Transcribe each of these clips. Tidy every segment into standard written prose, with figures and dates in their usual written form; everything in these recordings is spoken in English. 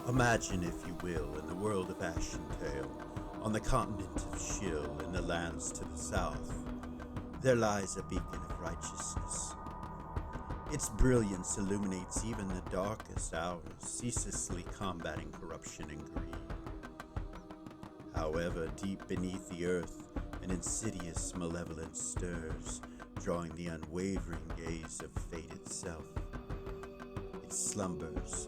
Imagine, if you will, in the world of Ashentale, on the continent of Shill, in the lands to the south, there lies a beacon of righteousness. Its brilliance illuminates even the darkest hours, ceaselessly combating corruption and greed. However, deep beneath the earth, an insidious malevolence stirs, drawing the unwavering gaze of fate itself. It slumbers,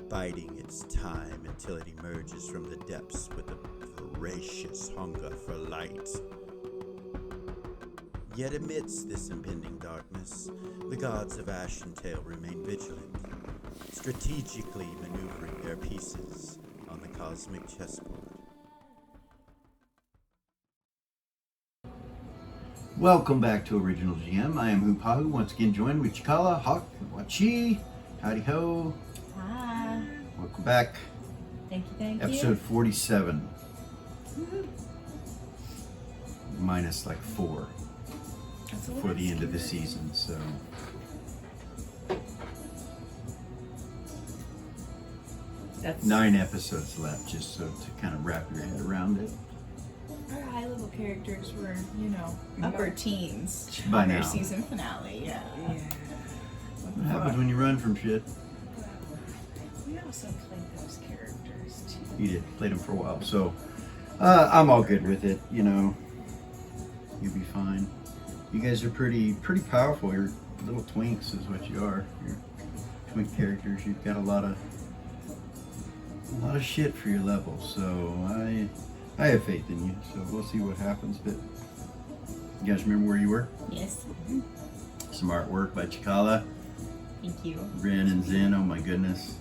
biding its time until it emerges from the depths with a voracious hunger for light. Yet amidst this impending darkness, the gods of Ashentale remain vigilant, strategically maneuvering their pieces on the cosmic chessboard. Welcome back to Original GM. I am Hupahu, once again joined with Cikala, Hawk, Wachi, howdy ho. Hi. Welcome back. Thank you. Episode 47. Minus like 4 for the end of the season, so. That's 9 episodes left, just so to kind of wrap your head around it. Our high level characters were, upper teens By on their now. season finale. Yeah. What happens when you run from shit? We also played those characters too. You did, played them for a while, so I'm all good with it, You'll be fine. You guys are pretty powerful. You're little twinks is what you are. You're twink characters. You've got a lot of shit for your level, so I have faith in you, so we'll see what happens. But you guys remember where you were? Yes. Some artwork by Cikala, Thank you. Ren and Zen. Oh my goodness,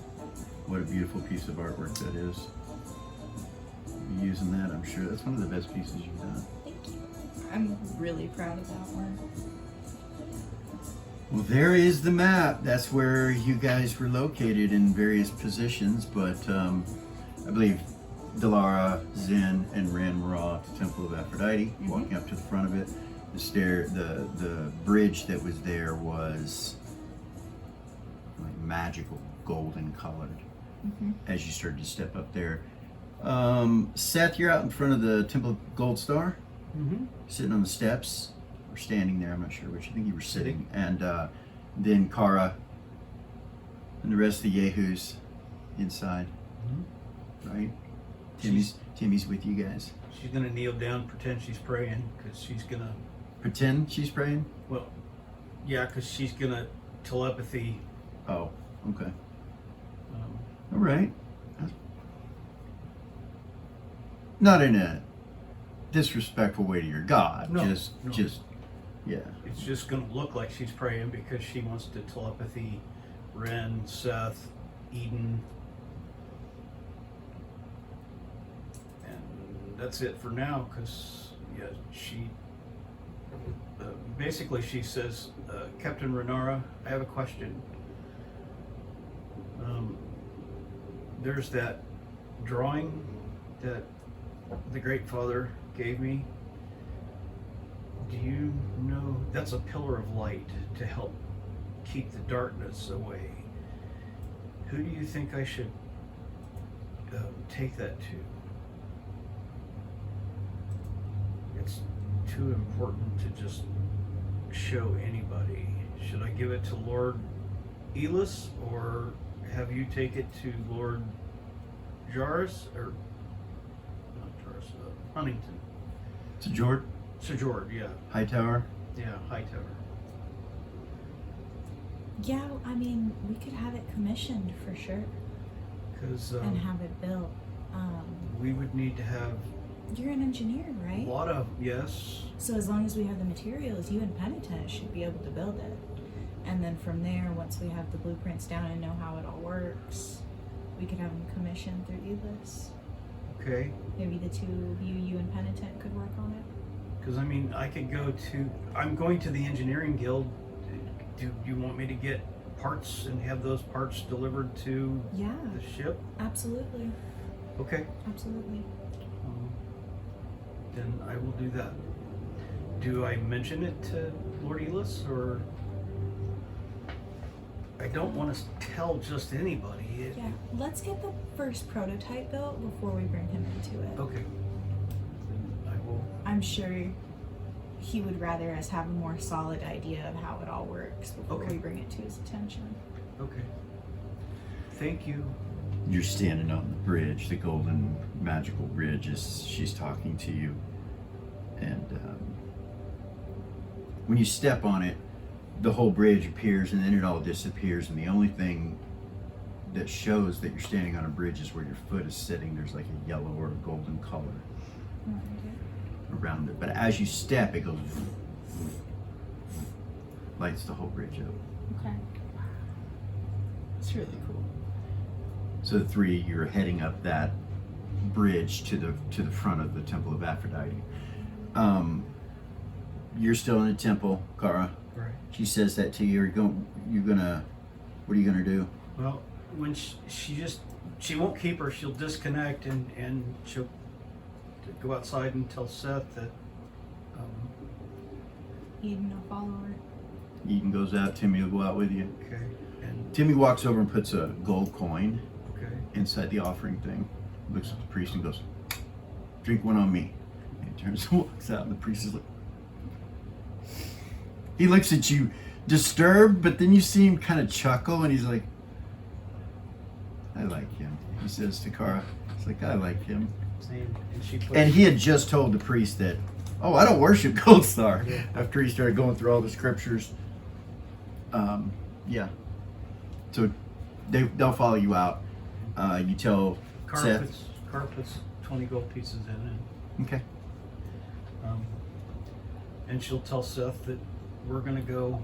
what a beautiful piece of artwork that is. You'll be using that, I'm sure. That's one of the best pieces you've done. Thank you. I'm really proud of that one. Well, there is the map. That's where you guys were located in various positions, but I believe Delara, Zen, and Ren were all at the Temple of Aphrodite, walking up to the front of it. The bridge that was there was like magical, golden colored. As you started to step up there, Seth, you're out in front of the Temple of Gold Star, sitting on the steps, or standing there. I'm not sure which. I think you were sitting, and then Kara and the rest of the Yehus inside, right? Timmy's with you guys. She's gonna kneel down, pretend she's praying, because she's gonna. Pretend she's praying? Well, yeah, because she's gonna telepathy. Oh, okay. All right. Not in a disrespectful way to your god. No, just, yeah. It's just gonna look like she's praying because she wants to telepathy Ren, Seth, Eden, and that's it for now. Because she basically she says, Captain Renara, I have a question. There's that drawing that the Great Father gave me. Do you know that's a pillar of light to help keep the darkness away? Who do you think I should take that to? It's too important to just show anybody. Should I give it to Lord Elis, or have you take it to Lord Jarvis, or not Jarvis, Huntington? To Jord? Sir George, yeah. Hightower? Yeah, Hightower. Yeah, I mean, we could have it commissioned for sure, Because and have it built. we would need to have You're an engineer, a right? lot of, yes. So as long as we have the materials, you and Penitent should be able to build it. And then from there, once we have the blueprints down and know how it all works, we could have them commissioned through Elis. Okay. Maybe the two of you and Penitent could work on it. Because, I mean, I could go to, I'm going to the engineering guild. Do you want me to get parts and have those parts delivered to Yeah, the ship? absolutely. Okay. Absolutely. Then I will do that. Do I mention it to Lord Elis, or I don't want to tell just anybody. Yeah, let's get the first prototype built before we bring him into it. Okay. Then I will. I'm sure he would rather us have a more solid idea of how it all works before Okay. we bring it to his attention. Okay. Thank you. You're standing on the bridge, the golden magical bridge, as she's talking to you. And when you step on it, the whole bridge appears and then it all disappears. And the only thing that shows that you're standing on a bridge is where your foot is sitting. There's like a yellow or a golden color around it. But as you step, it goes, lights the whole bridge up. Okay. It's really cool. So the three, you're heading up that bridge to the front of the Temple of Aphrodite. You're still in the temple, Kara. Right. She says that to you. What are you gonna do? Well, when she won't keep her. She'll disconnect and she'll go outside and tell Seth that. Eden will follow her. Eden goes out. Timmy will go out with you. Okay. And Timmy walks over and puts a gold coin okay. inside the offering thing. Looks at the priest and goes, "Drink one on me." And he turns and walks out, and the priest is like, he looks at you disturbed, but then you see him kind of chuckle, and he's like, "I like him," he says to Kara. He's like, "I like him." And she puts, And he had just told the priest that, "Oh, I don't worship Gold Star," Yeah. after he started going through all the scriptures. Yeah. So they'll follow you out. You tell Seth. Car puts 20 gold pieces in it. Okay. And she'll tell Seth that we're going to go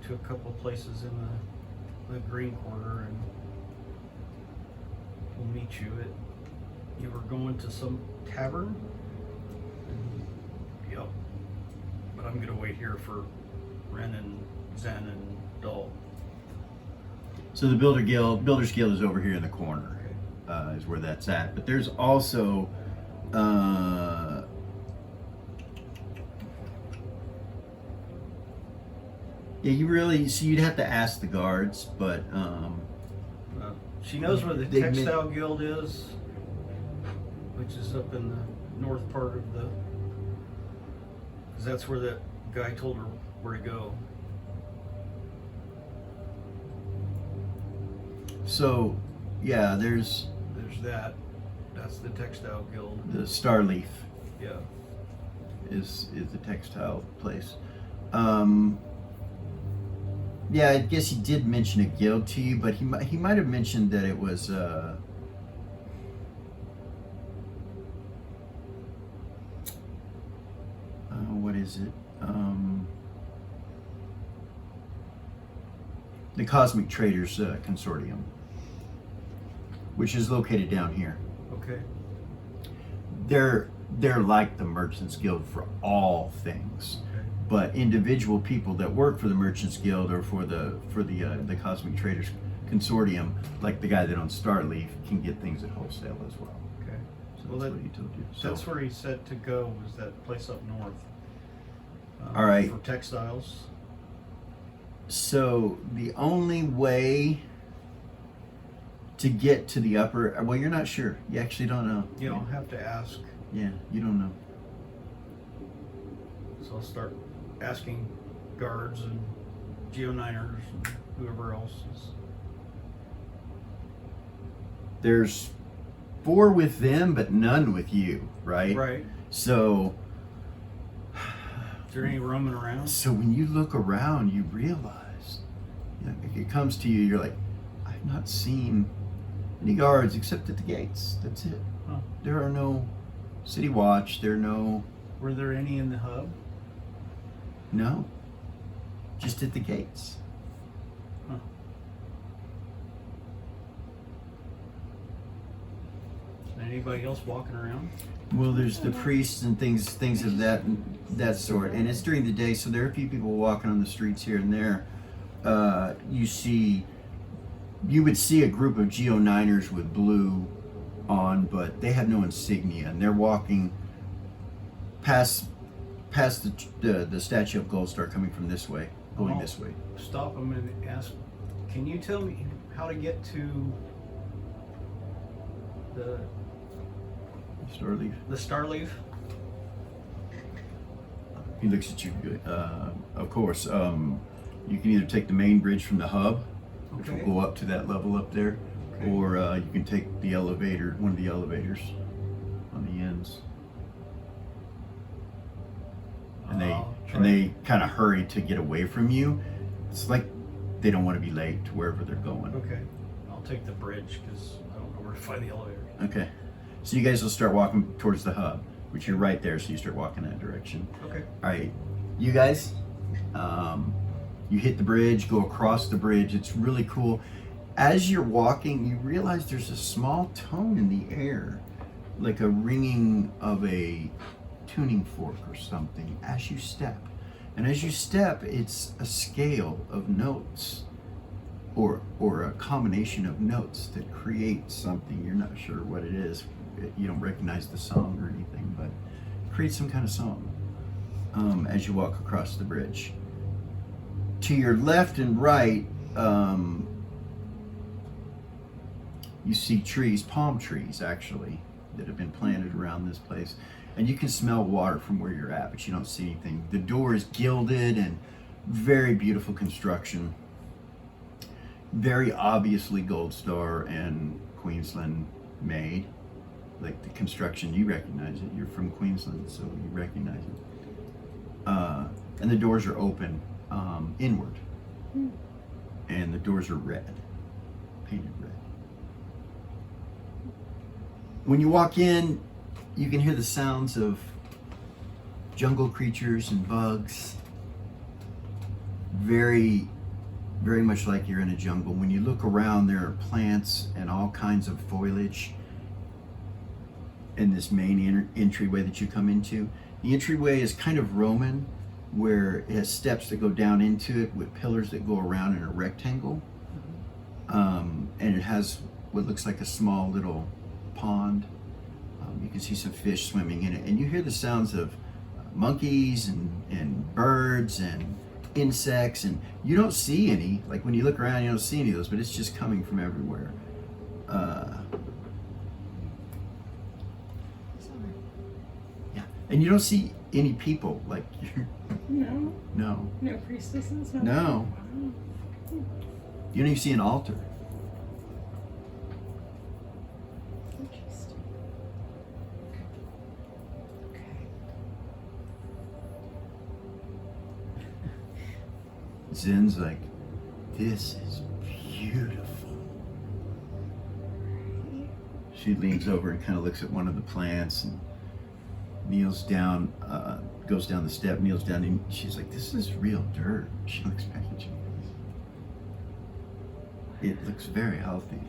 to a couple of places in the Green Quarter and we'll meet you at, you were going to some tavern? Yep. But I'm going to wait here for Ren and Zen and Dull. So the Builders Guild is over here in the corner, is where that's at. But there's also, yeah, you'd have to ask the guards, but She knows where the They meant- Textile Guild is, which is up in the north part of the, because that's where that guy told her where to go. so yeah, there's There's that. That's the Textile Guild. the Starleaf Yeah. is the textile place. Yeah, I guess he did mention a guild to you, but he might have mentioned that it was what is it? The Cosmic Traders Consortium, which is located down here. Okay. They're like the Merchants Guild for all things. Okay. But individual people that work for the Merchants Guild or for the Cosmic Traders Consortium, like the guy that owns Starleaf, can get things at wholesale as well. Okay. So Well, that's that- what he told you. So, That's where he said to go, was that place up north. All right. For textiles. so the only way to get to the upper, well, you're not sure. You actually don't know. You don't have to ask. Yeah, you don't know. So I'll start asking guards and Geo9ers and whoever else is. There's 4 with them, but none with you, right? Right. So. Is there any roaming around? So when you look around, you realize, it comes to you, you're like, I've not seen any guards except at the gates. That's it. Huh. There are no city watch. There are no, Were there any in the hub? no, just at the gates. Huh. Anybody else walking around? Well, there's the priests and things of that sort, and it's during the day, so there are a few people walking on the streets here and there. You would see a group of Geo9ers with blue on, but they have no insignia, and they're walking past the statue of Gold Star coming from this way, going I'll this way. Stop him and ask, can you tell me how to get to the Starleaf. Starleaf? He looks at you. Of course, you can either take the main bridge from the hub, which Okay. will go up to that level up there, Okay. or you can take the elevator, one of the elevators on the ends. And I'll try. they kind of hurry to get away from you. It's like they don't want to be late to wherever they're going. Okay. I'll take the bridge because I don't know where to find the elevator. Okay. So you guys will start walking towards the hub, which you're right there, so you start walking that direction. Okay. All right, you guys, you hit the bridge, go across the bridge. It's really cool. As you're walking, you realize there's a small tone in the air, like a ringing of a tuning fork or something as you step. And as you step, it's a scale of notes or a combination of notes that create something. You're not sure what it is. You don't recognize the song or anything, but it creates some kind of song as you walk across the bridge. To your left and right, you see trees, palm trees actually, that have been planted around this place. And you can smell water from where you're at, but you don't see anything. The door is gilded and very beautiful construction. Very obviously Gold Star and Queensland made. Like the construction, you recognize it. You're from Queensland, so you recognize it. And the doors are open inward. And the doors are red, painted red. When you walk in, you can hear the sounds of jungle creatures and bugs. Very, very much like you're in a jungle. When you look around, there are plants and all kinds of foliage in this main entryway that you come into. The entryway is kind of Roman, where it has steps that go down into it with pillars that go around in a rectangle. And it has what looks like a small little pond. You can see some fish swimming in it. And you hear the sounds of monkeys and birds and insects. And you don't see any. Like when you look around, you don't see any of those, but it's just coming from everywhere. Yeah. And you don't see any people. Like you're... No. No. No priestesses? No. You don't even see an altar. Interesting. Okay. Zen's like, this is beautiful. She leans over and kind of looks at one of the plants and kneels down, goes down the step, kneels down, and she's like, this is real dirt. She looks back at you. It looks very healthy.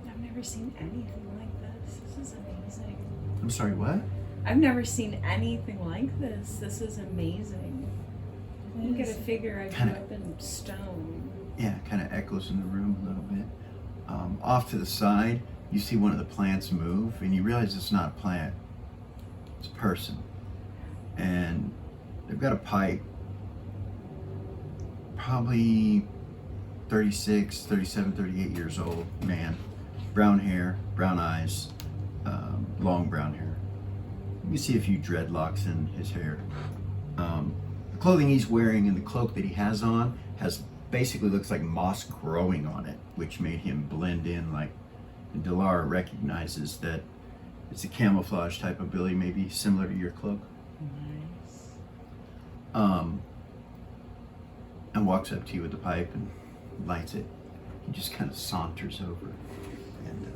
I've never seen anything like this. This is amazing. I'm sorry, what? I've never seen anything like this. This is amazing. You gotta figure I grew up in stone. Yeah, kind of echoes in the room a little bit. Off to the side, you see one of the plants move, and you realize it's not a plant. It's a person. And they've got a pipe, probably 36, 37, 38 years old man. Brown hair, brown eyes, long brown hair. You can see a few dreadlocks in his hair. The clothing he's wearing and the cloak that he has on basically looks like moss growing on it, which made him blend in like, and Delara recognizes that it's a camouflage type ability, maybe similar to your cloak. Nice. And walks up to you with the pipe and lights it. He just kind of saunters over and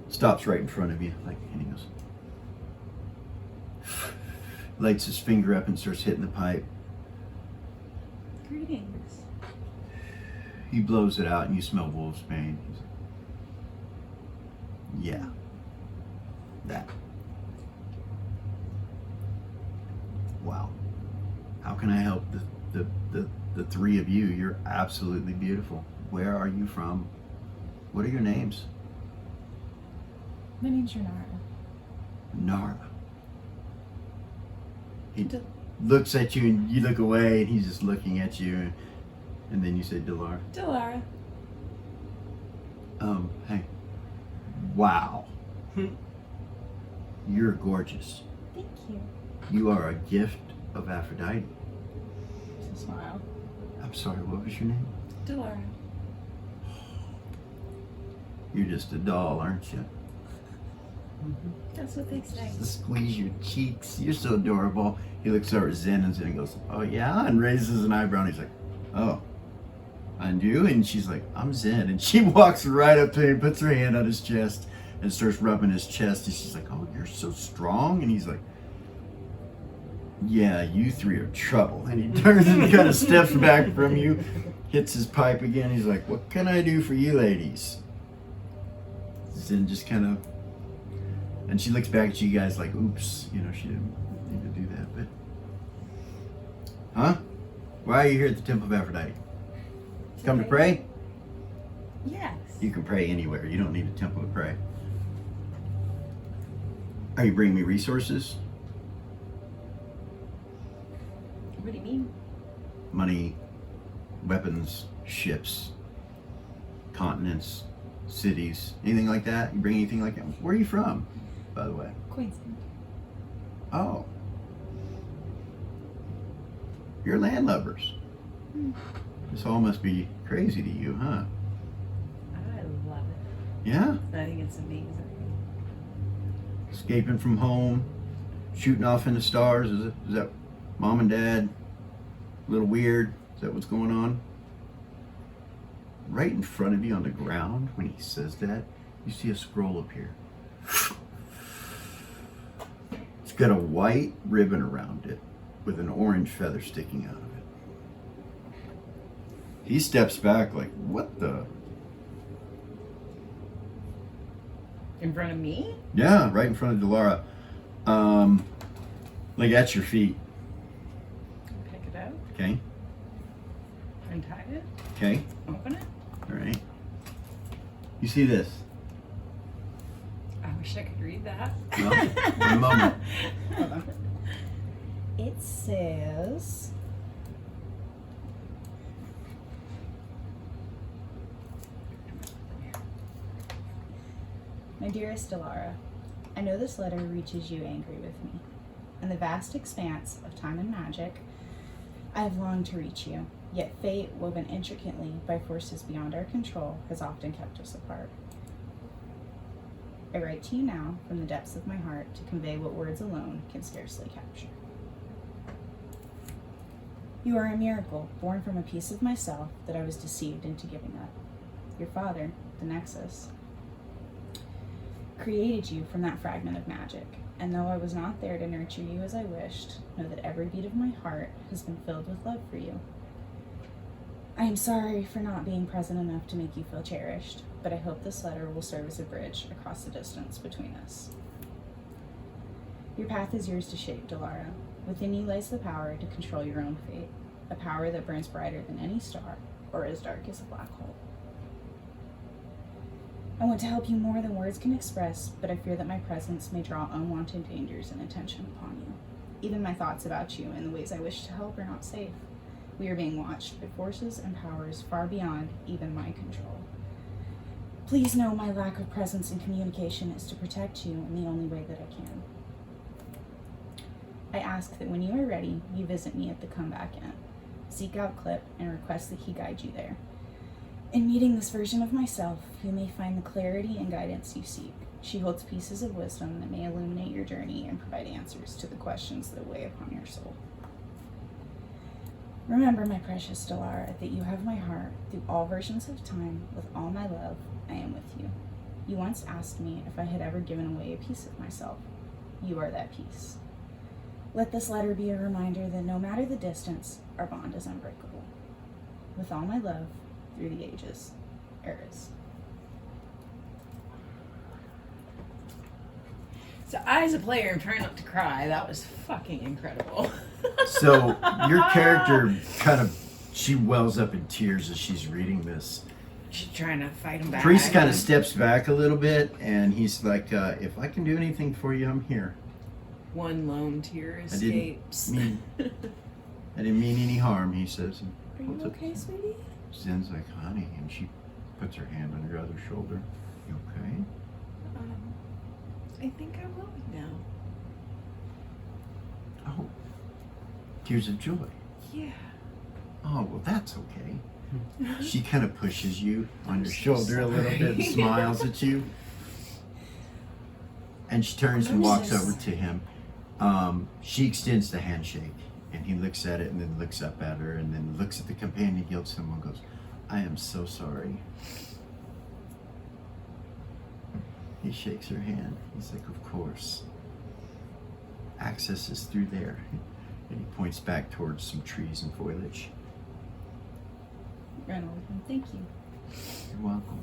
stops right in front of you, like, and he goes, lights his finger up and starts hitting the pipe. Greetings. He blows it out and you smell wolf's bane. He's like, yeah, that. Wow. How can I help the three of you? You're absolutely beautiful. Where are you from? What are your names? My name's Renara. Nara. looks at you and you look away and he's just looking at you. And then you say, Delara. Delara. Hey. Wow. You're gorgeous. Thank you. You are a gift of Aphrodite. Just a smile. I'm sorry, what was your name? Delara. You're just a doll, aren't you? That's what they say. Just squeeze your cheeks. You're so adorable. He looks over at Zen and Zen goes, oh yeah? And raises an eyebrow and he's like, oh. And you? And she's like, I'm Zen. And she walks right up to him, puts her hand on his chest and starts rubbing his chest. And she's like, oh, you're so strong. And he's like, yeah, you three are trouble. And he turns and kind of steps back from you, hits his pipe again. He's like, what can I do for you ladies? Zen just kind of, and she looks back at you guys like, oops, you know, she didn't need to do that, but. Huh? Why are you here at the Temple of Aphrodite? Come to pray? Yes. You can pray anywhere. You don't need a temple to pray. Are you bringing me resources? What do you mean? Money, weapons, ships, continents, cities, anything like that? You bring anything like that? Where are you from, by the way? Queensland. Oh. You're landlubbers. This all must be crazy to you, huh? I love it. Yeah? I think it's amazing. Escaping from home, shooting off into stars. Is that mom and dad? A little weird? Is that what's going on? Right in front of you on the ground, when he says that, you see a scroll appear. It's got a white ribbon around it with an orange feather sticking out of it. He steps back like, what the? In front of me? Yeah, right in front of Delara. Like at your feet. Pick it up. Okay. Untie it. Okay. Open it. All right. You see this? I wish I could read that. No? In a moment. Hold on. It says, my dearest Delara, I know this letter reaches you angry with me. In the vast expanse of time and magic, I have longed to reach you, yet fate, woven intricately by forces beyond our control, has often kept us apart. I write to you now from the depths of my heart to convey what words alone can scarcely capture. You are a miracle, born from a piece of myself that I was deceived into giving up. Your father, the Nexus, created you from that fragment of magic, and though I was not there to nurture you as I wished, know that every beat of my heart has been filled with love for you. I am sorry for not being present enough to make you feel cherished, but I hope this letter will serve as a bridge across the distance between us. Your path is yours to shape, Delara. Within you lies the power to control your own fate, a power that burns brighter than any star, or as dark as a black hole. I want to help you more than words can express, but I fear that my presence may draw unwanted dangers and attention upon you. Even my thoughts about you and the ways I wish to help are not safe. We are being watched by forces and powers far beyond even my control. Please know my lack of presence and communication is to protect you in the only way that I can. I ask that when you are ready, you visit me at the Comeback Inn. Seek out Clip and request that he guide you there. In meeting this version of myself, you may find the clarity and guidance you seek. She holds pieces of wisdom that may illuminate your journey and provide answers to the questions that weigh upon your soul. Remember, my precious Delara, that you have my heart through all versions of time. With all my love, I am with you. You once asked me if I had ever given away a piece of myself. You are that piece. Let this letter be a reminder that no matter the distance, our bond is unbreakable. With all my love, through the ages, Eris. So I, as a player, am trying not to cry. That was fucking incredible. So your character she wells up in tears as she's reading this. She's trying to fight him back. Priest kind of steps back a little bit and he's like, if I can do anything for you, I'm here. one lone tear I didn't escapes. mean I didn't mean any harm, he says. And Are you holds up- okay, sweetie? Zen's like, honey, and she puts her hand on your other shoulder. You okay? I think I will be now. Oh, tears of joy. Yeah. Oh, well, that's okay. She kind of pushes you on your so shoulder a little bit and sorry. smiles at you. And she turns and I'm walks so over to him. She extends the handshake, and he looks at it and then looks up at her and then looks at the companion guild symbol and goes, I am so sorry. He shakes her hand. He's like, of course. Access is through there. And he points back towards some trees and foliage. Run over him. Thank you. You're welcome.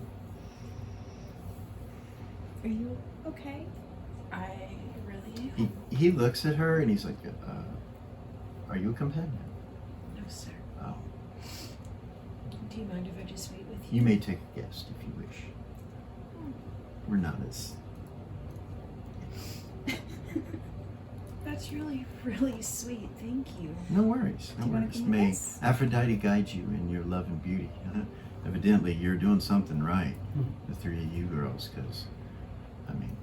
Are you okay? I really am. He looks at her and he's like, are you a companion? No, sir. Oh, Do you mind if I just wait with you? you may take a guest if you wish. We're not as... That's really, really sweet. Thank you. No worries, no Do you wanna worries. come with May us? Aphrodite guide you in your love and beauty. Evidently, you're doing something right, the three of you girls, because, I mean,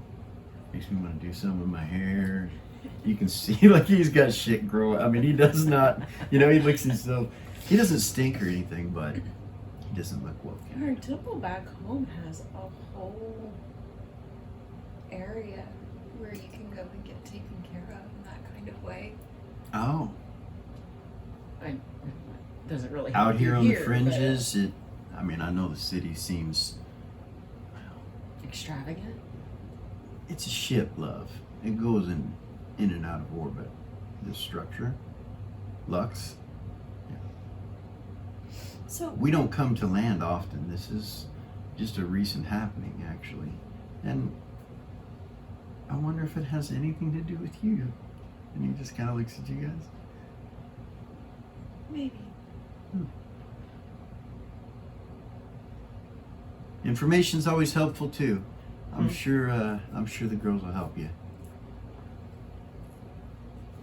makes me want to do something with my hair. You can see, like, he's got shit growing. I mean, he does not, he looks himself, he doesn't stink or anything, but he doesn't look woken. Our temple back home has a whole area where you can go and get taken care of in that kind of way. Oh, Doesn't really out have to here be on the but fringes, I mean, I know the city seems, extravagant. it's a ship, love. It goes in and out of orbit. This structure, Lux, So, we don't come to land often. This is just a recent happening, actually. And I wonder if it has anything to do with you. And he just kind of looks at you guys. Maybe. Information's always helpful too. I'm sure the girls will help you.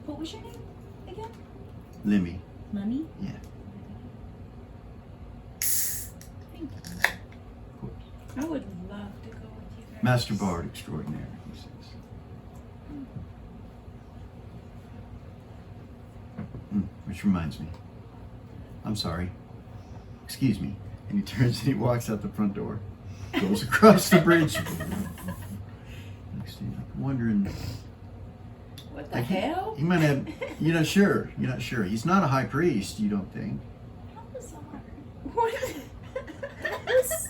what was your name again? Lemmy. Mummy? Yeah, Thank you. of course. I would love to go with you guys. Master Bard extraordinaire, he says. Which reminds me. I'm sorry. Excuse me. And he turns and he walks out the front door. Goes across the bridge. Next thing, like wondering. What the Like, hell? He might have. You're not sure. You're not sure. He's not a high priest, you don't think? How bizarre. What? That's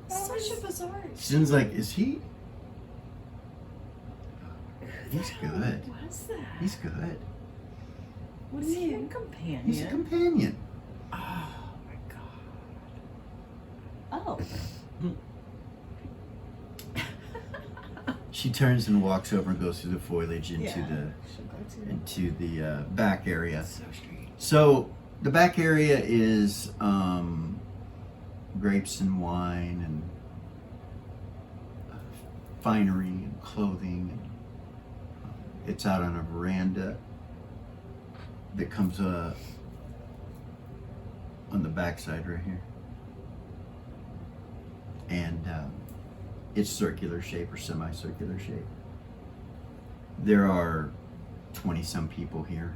Such a bizarre. Sin's like, is he? Who He's the hell good. Was that? He's good. What is he? A companion? He's a companion. Oh my god. Oh. She turns and walks over and goes through the foliage into Yeah. the back area. That's so strange. So the back area is grapes and wine and finery and clothing. And, it's out on a veranda that comes on the backside right here, and it's circular shape or semicircular shape. There are 20-some people here.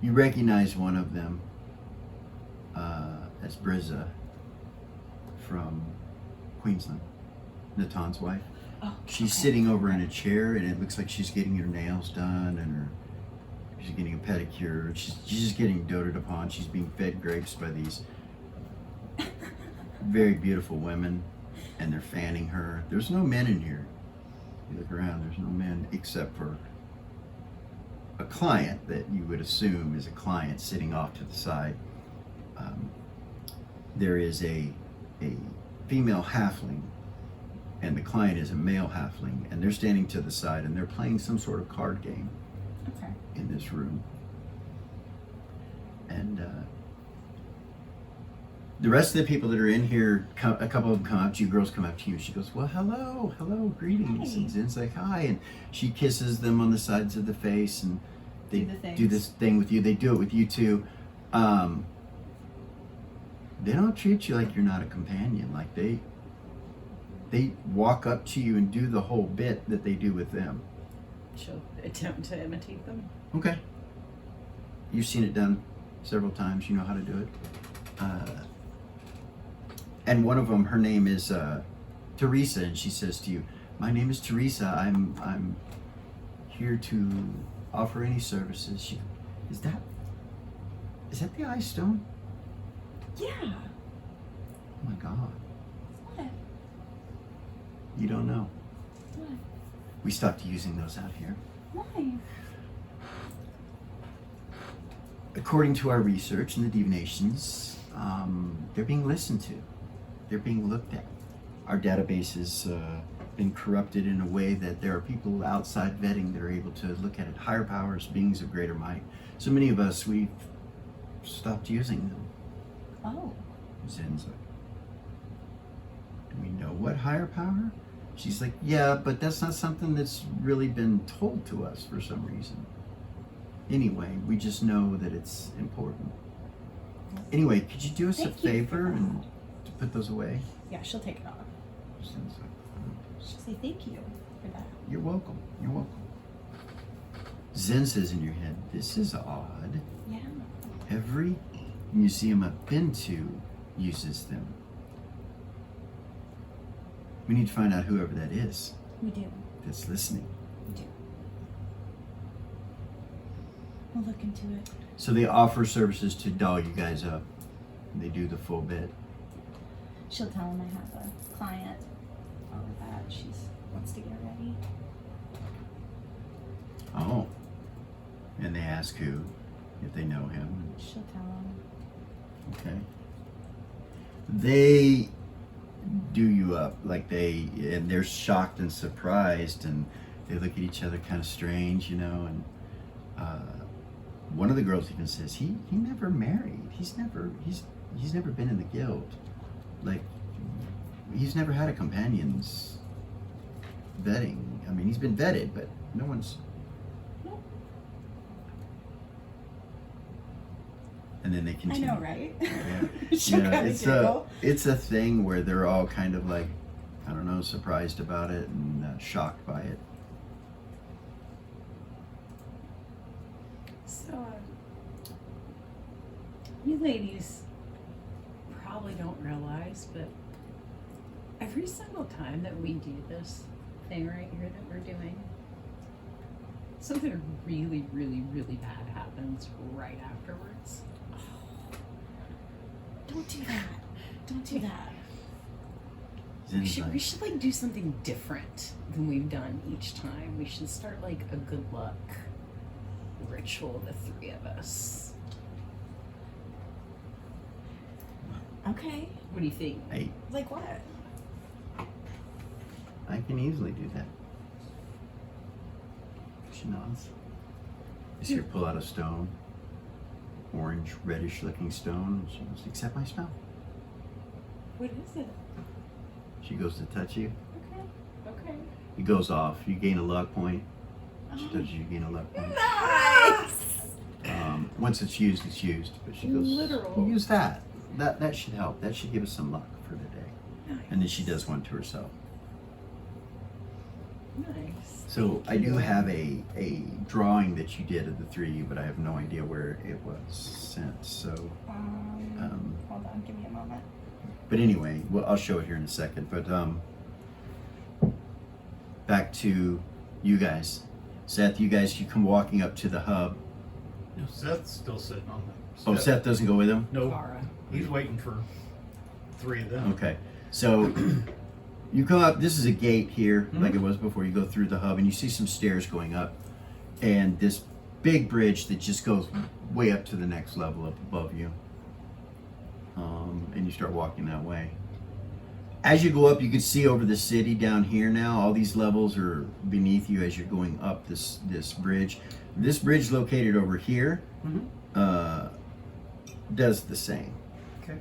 You recognize one of them as Brizza from Queensland, Natan's wife. Oh, She's okay. sitting over in a chair, and it looks like she's getting her nails done, and she's getting a pedicure. She's just getting doted upon. She's being fed grapes by these very beautiful women, and they're fanning her. There's no men in here. You look around, there's no men except for a client that you would assume is a client sitting off to the side. There is a female halfling, and the client is a male halfling, and they're standing to the side, and they're playing some sort of card game Okay. in this room. And The rest of the people that are in here, a couple of them come up to you, girls come up to you. She goes, well, hello, greetings. Hi. And Zen's like, hi. And she kisses them on the sides of the face, and they Do the things. do this thing with you. They do it with you too. They don't treat you like you're not a companion. Like they walk up to you and do the whole bit that they do with them. She'll attempt to imitate them. Okay. You've seen it done several times. You know how to do it. And one of them, her name is Teresa, and she says to you, "My name is Teresa. I'm here to offer any services." Is that the ice stone? Yeah. Oh my God. What? You don't know. What? We stopped using those out here. Why? According to our research and the divinations, they're being listened to. They're being looked at. Our database has been corrupted in a way that there are people outside vetting that are able to look at it. Higher powers, beings of greater might. So many of us, we've stopped using them. Oh. Zen's like, do we know what higher power? She's like, yeah, but that's not something that's really been told to us for some reason. Anyway, we just know that it's important. Anyway, could you do us Thank a you for favor that. and to put those away? Yeah, she'll take it off. Zen's like, She'll say thank you for that. you're welcome. You're welcome. Zen says in your head, this is odd. Yeah. Every museum I've been to uses them. We need to find out whoever that is We do. that's listening. We do. We'll look into it. So they offer services to doll you guys up. They do the full bit. She'll tell him I have a client. All of that. She wants to get ready. Oh. And they ask who, if they know him. She'll tell him. Okay. They do you up and they're shocked and surprised, and they look at each other kind of strange, you know, and one of the girls even says he never married. He's never been in the guild. Like, he's never had a companion's vetting. I mean, he's been vetted, but no one's. And then they I continue. know, right? Yeah. She'll Yeah, kind of giggle. it's a thing where they're all kind of like, I don't know, surprised about it and shocked by it. So, you ladies probably don't realize, but every single time that we do this thing right here that we're doing, something really, really, really bad happens right afterwards. Don't do that. Don't do that. We Zen's should, like, like do something different than we've done each time. We should start like a good luck ritual, the three of us. Okay. What do you think? hey, Like what? I can easily do that. She nods. You see her pull out a stone, orange, reddish looking stone. She goes, accept my spell. What is it? She goes to touch you. Okay. Okay. It goes off. You gain a luck point. She Oh. touches you, gain a luck point. Nice. Once it's used, it's used. But she goes, Literal. "You use that. That should help. That should give us some luck for the day." Nice. And then she does one to herself. Nice. So I do have a drawing that you did of the three of you, but I have no idea where it was sent. So, Hold on, give me a moment. but anyway, well, I'll show it here in a second. But back to you guys. Seth, you come walking up to the hub. No, Seth's still sitting on the. Oh, Seth doesn't go with him? No, Cara. he's waiting for three of them. Okay. So you come up, this is a gate here, Mhm. like it was before. You go through the hub and you see some stairs going up and this big bridge that just goes way up to the next level up above you. And you start walking that way. As you go up, you can see over the city down here now. All these levels are beneath you as you're going up this bridge. This bridge located over here Mhm. does the same. Okay.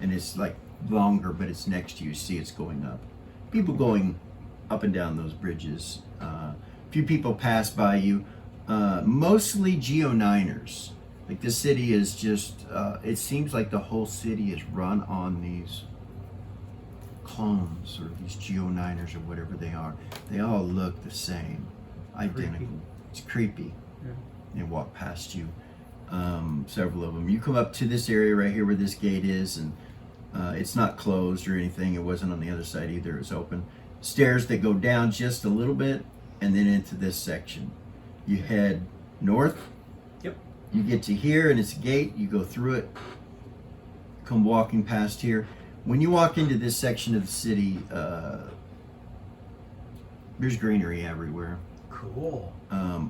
and it's like longer, but it's next to you. See, it's going up. People going up and down those bridges. Few people pass by you, mostly Geo9ers. Like the city is just, it seems like the whole city is run on these clones or these Geo9ers or whatever they are. They all look the same, identical. Creepy. It's creepy. Yeah. They walk past you, several of them. You come up to this area right here where this gate is, and it's not closed or anything. It wasn't on the other side either. It's open. Stairs that go down just a little bit and then into this section. You head north. Yep. You get to here and it's a gate. You go through it. Come walking past here. When you walk into this section of the city, there's greenery everywhere. Cool.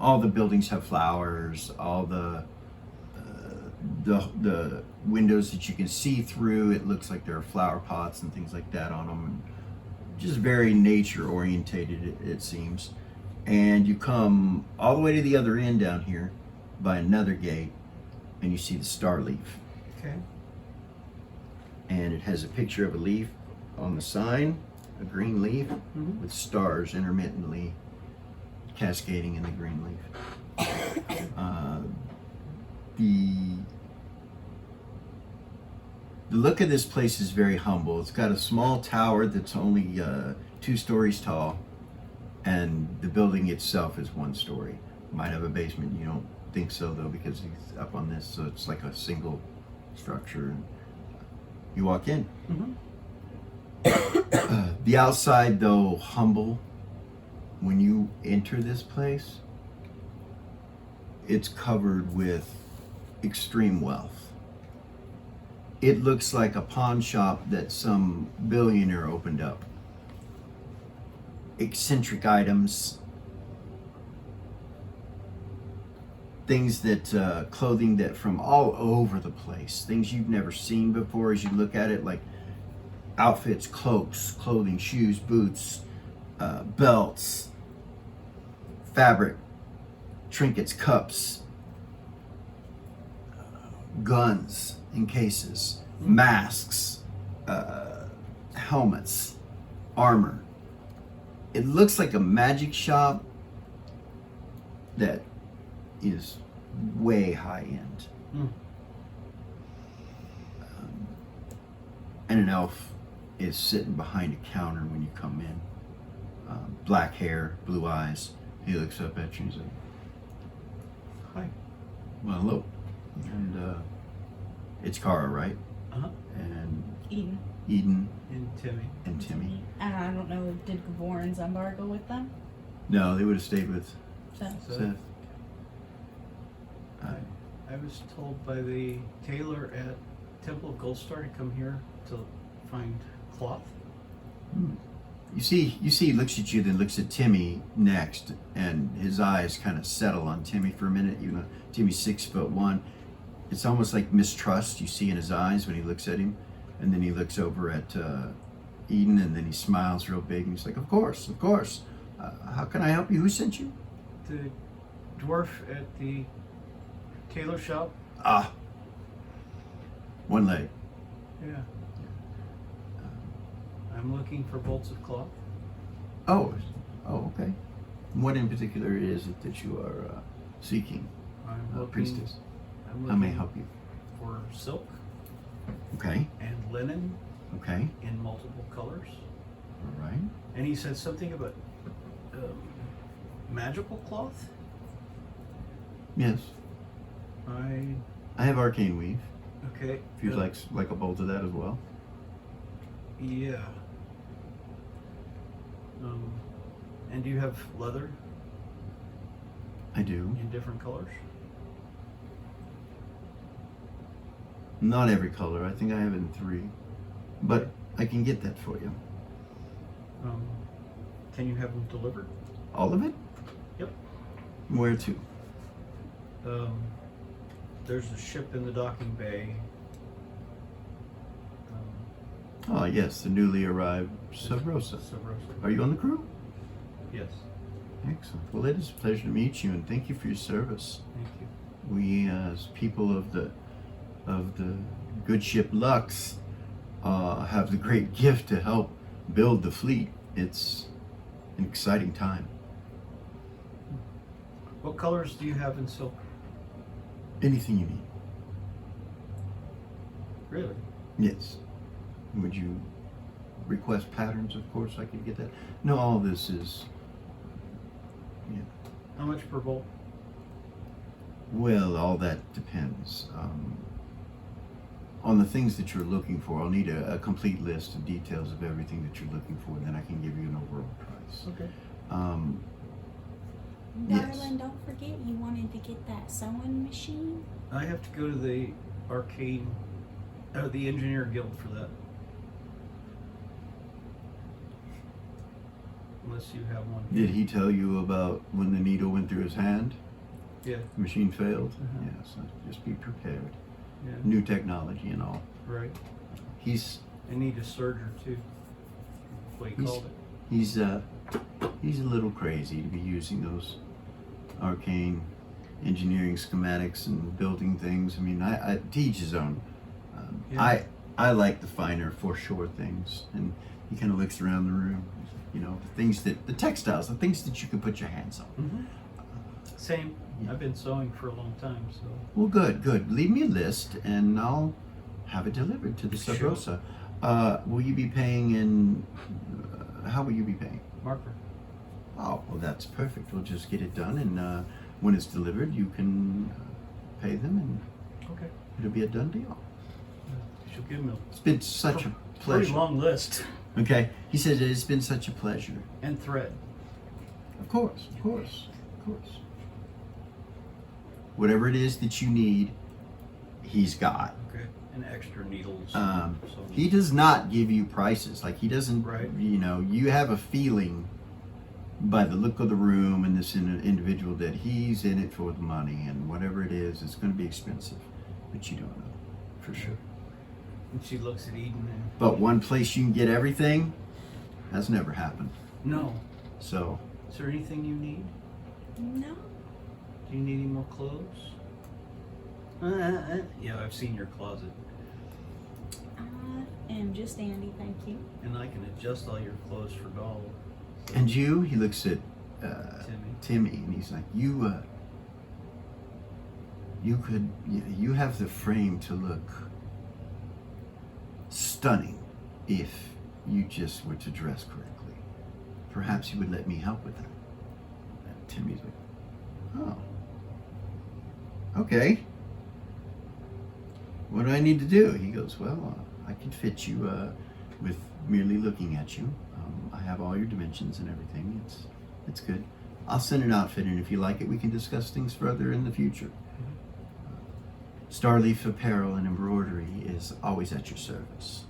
All the buildings have flowers. All the windows that you can see through, it looks like there are flower pots and things like that on them. And just very nature orientated, it seems. And you come all the way to the other end down here by another gate, and you see the star leaf. Okay. And it has a picture of a leaf on the sign, a green leaf with stars intermittently cascading in the green leaf. The look of this place is very humble. It's got a small tower that's only 2 stories tall, and the building itself is 1 story. Might have a basement. You don't think so though, because he's up on this, so it's like a single structure. And you walk in. The outside, though humble, when you enter this place, it's covered with extreme wealth. It looks like a pawn shop that some billionaire opened up. Eccentric items, things that, clothing that from all over the place, things you've never seen before as you look at it, like outfits, cloaks, clothing, shoes, boots, belts, fabric, trinkets, cups, guns in cases, masks, helmets, armor. It looks like a magic shop that is way high end. And an elf is sitting behind a counter when you come in. Black hair, blue eyes. He looks up at you and says, Hi. well, hello. And it's Kara, right? Uh-huh. And Eden. Eden And Timmy. and Timmy. And I don't know, did Gavor and Zumbar go with them? No, they would have stayed with So, So- Seth. I was told by the tailor at Temple of Gold Star to come here to find cloth. You see, he looks at you, then looks at Timmy next, and his eyes kind of settle on Timmy for a minute. You know, Timmy's 6'1". It's almost like mistrust you see in his eyes when he looks at him, and then he looks over at Eden, and then he smiles real big, and he's like, "Of course, of course. How can I help you? Who sent you?" The dwarf at the tailor shop. Ah, one leg. Yeah. I'm looking for bolts of cloth. Oh, okay. What in particular is it that you are seeking, I'm looking. priestess? I'm I may looking help you. for silk Okay, and linen okay, in multiple colors. all right. And he said something about magical cloth. Yes, I I have arcane weave. okay. If you'd like a bolt of that as well. Yeah. And do you have leather I do. in different colors? Not every color. I think I have it in 3, but I can get that for you. Can you have them delivered? All of it? Yep. Where to? There's a ship in the docking bay. Oh yes, the newly arrived Sub Rosa. Are you on the crew? Yes. Excellent. Well, it is a pleasure to meet you, and thank you for your service. Thank you. We, as people of the good ship Lux, have the great gift to help build the fleet. It's an exciting time. What colors do you have in silk? Anything you need. Really? Yes. Would you request patterns? Of course, I could get that. No, all this is. Yeah. How much per bolt? Well, all that depends. On the things that you're looking for, I'll need a complete list of details of everything that you're looking for, and then I can give you an overall price. Okay. Yes. Darling, don't forget you wanted to get that sewing machine. I have to go to the the Engineer Guild for that. Unless you have one. Did he tell you about when the needle went through his hand? Yeah. The machine failed? Uh-huh. Yes, just be prepared. Yeah. New technology and all. Right. He's I need a serger too. What he He's- called it. he's a little crazy to be using those arcane engineering schematics and building things. I mean, I to each his own. Yeah. I like the finer, foreshore things, and he kind of looks around the room. You know, the textiles, the things that you can put your hands on. Mm-hmm. Same. Yeah. I've been sewing for a long time, so. Well, good. Leave me a list, and I'll have it delivered to the Sub Sure. Rosa. Will you be paying in? How will you be paying? Marker. Oh, well, that's perfect. We'll just get it done, and when it's delivered, you can pay them, and Okay. it'll be a done deal. She'll give me It's been such a a pretty pleasure. long list. Okay, he said it's been such a pleasure. And thread. Of course. Whatever it is that you need, he's got. Okay. And extra needles. So so he does not give you prices. Like he doesn't. Right. You know, you have a feeling by the look of the room and this individual that he's in it for the money, and whatever it is, it's going to be expensive, but you don't know for sure. And she looks at Eden and But one place you can get everything has never happened. no. So Is there anything you need? No. Do you need any more clothes? Yeah, I've seen your closet. I am just Andy, thank you. And I can adjust all your clothes for doll. and you, he looks at Timmy. Timmy, and he's like, you you have the frame to look stunning if you just were to dress correctly. Perhaps you would let me help with that. And Timmy's like, oh, okay. What do I need to do? He goes, well, I can fit you with merely looking at you. I have all your dimensions and everything. It's good. I'll send an outfit, and if you like it, we can discuss things further in the future. Starleaf Apparel and Embroidery is always at your service.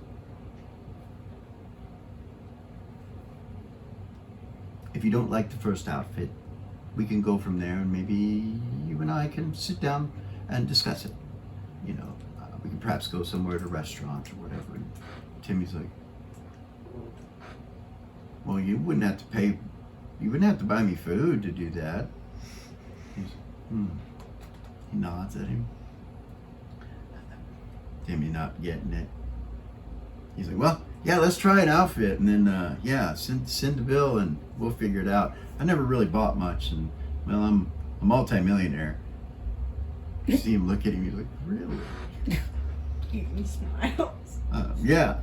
If you don't like the first outfit, we can go from there, and maybe you and I can sit down and discuss it. You know, we can perhaps go somewhere at a restaurant or whatever. And Timmy's like, well, you wouldn't have to pay, you wouldn't have to buy me food to do that. He nods at him. Timmy not getting it. He's like, well, yeah, let's try an outfit, and then yeah, send the bill, and we'll figure it out. I never really bought much, and well, I'm a multi-millionaire. You see him look at him. He's like, really? He smiles. Yeah.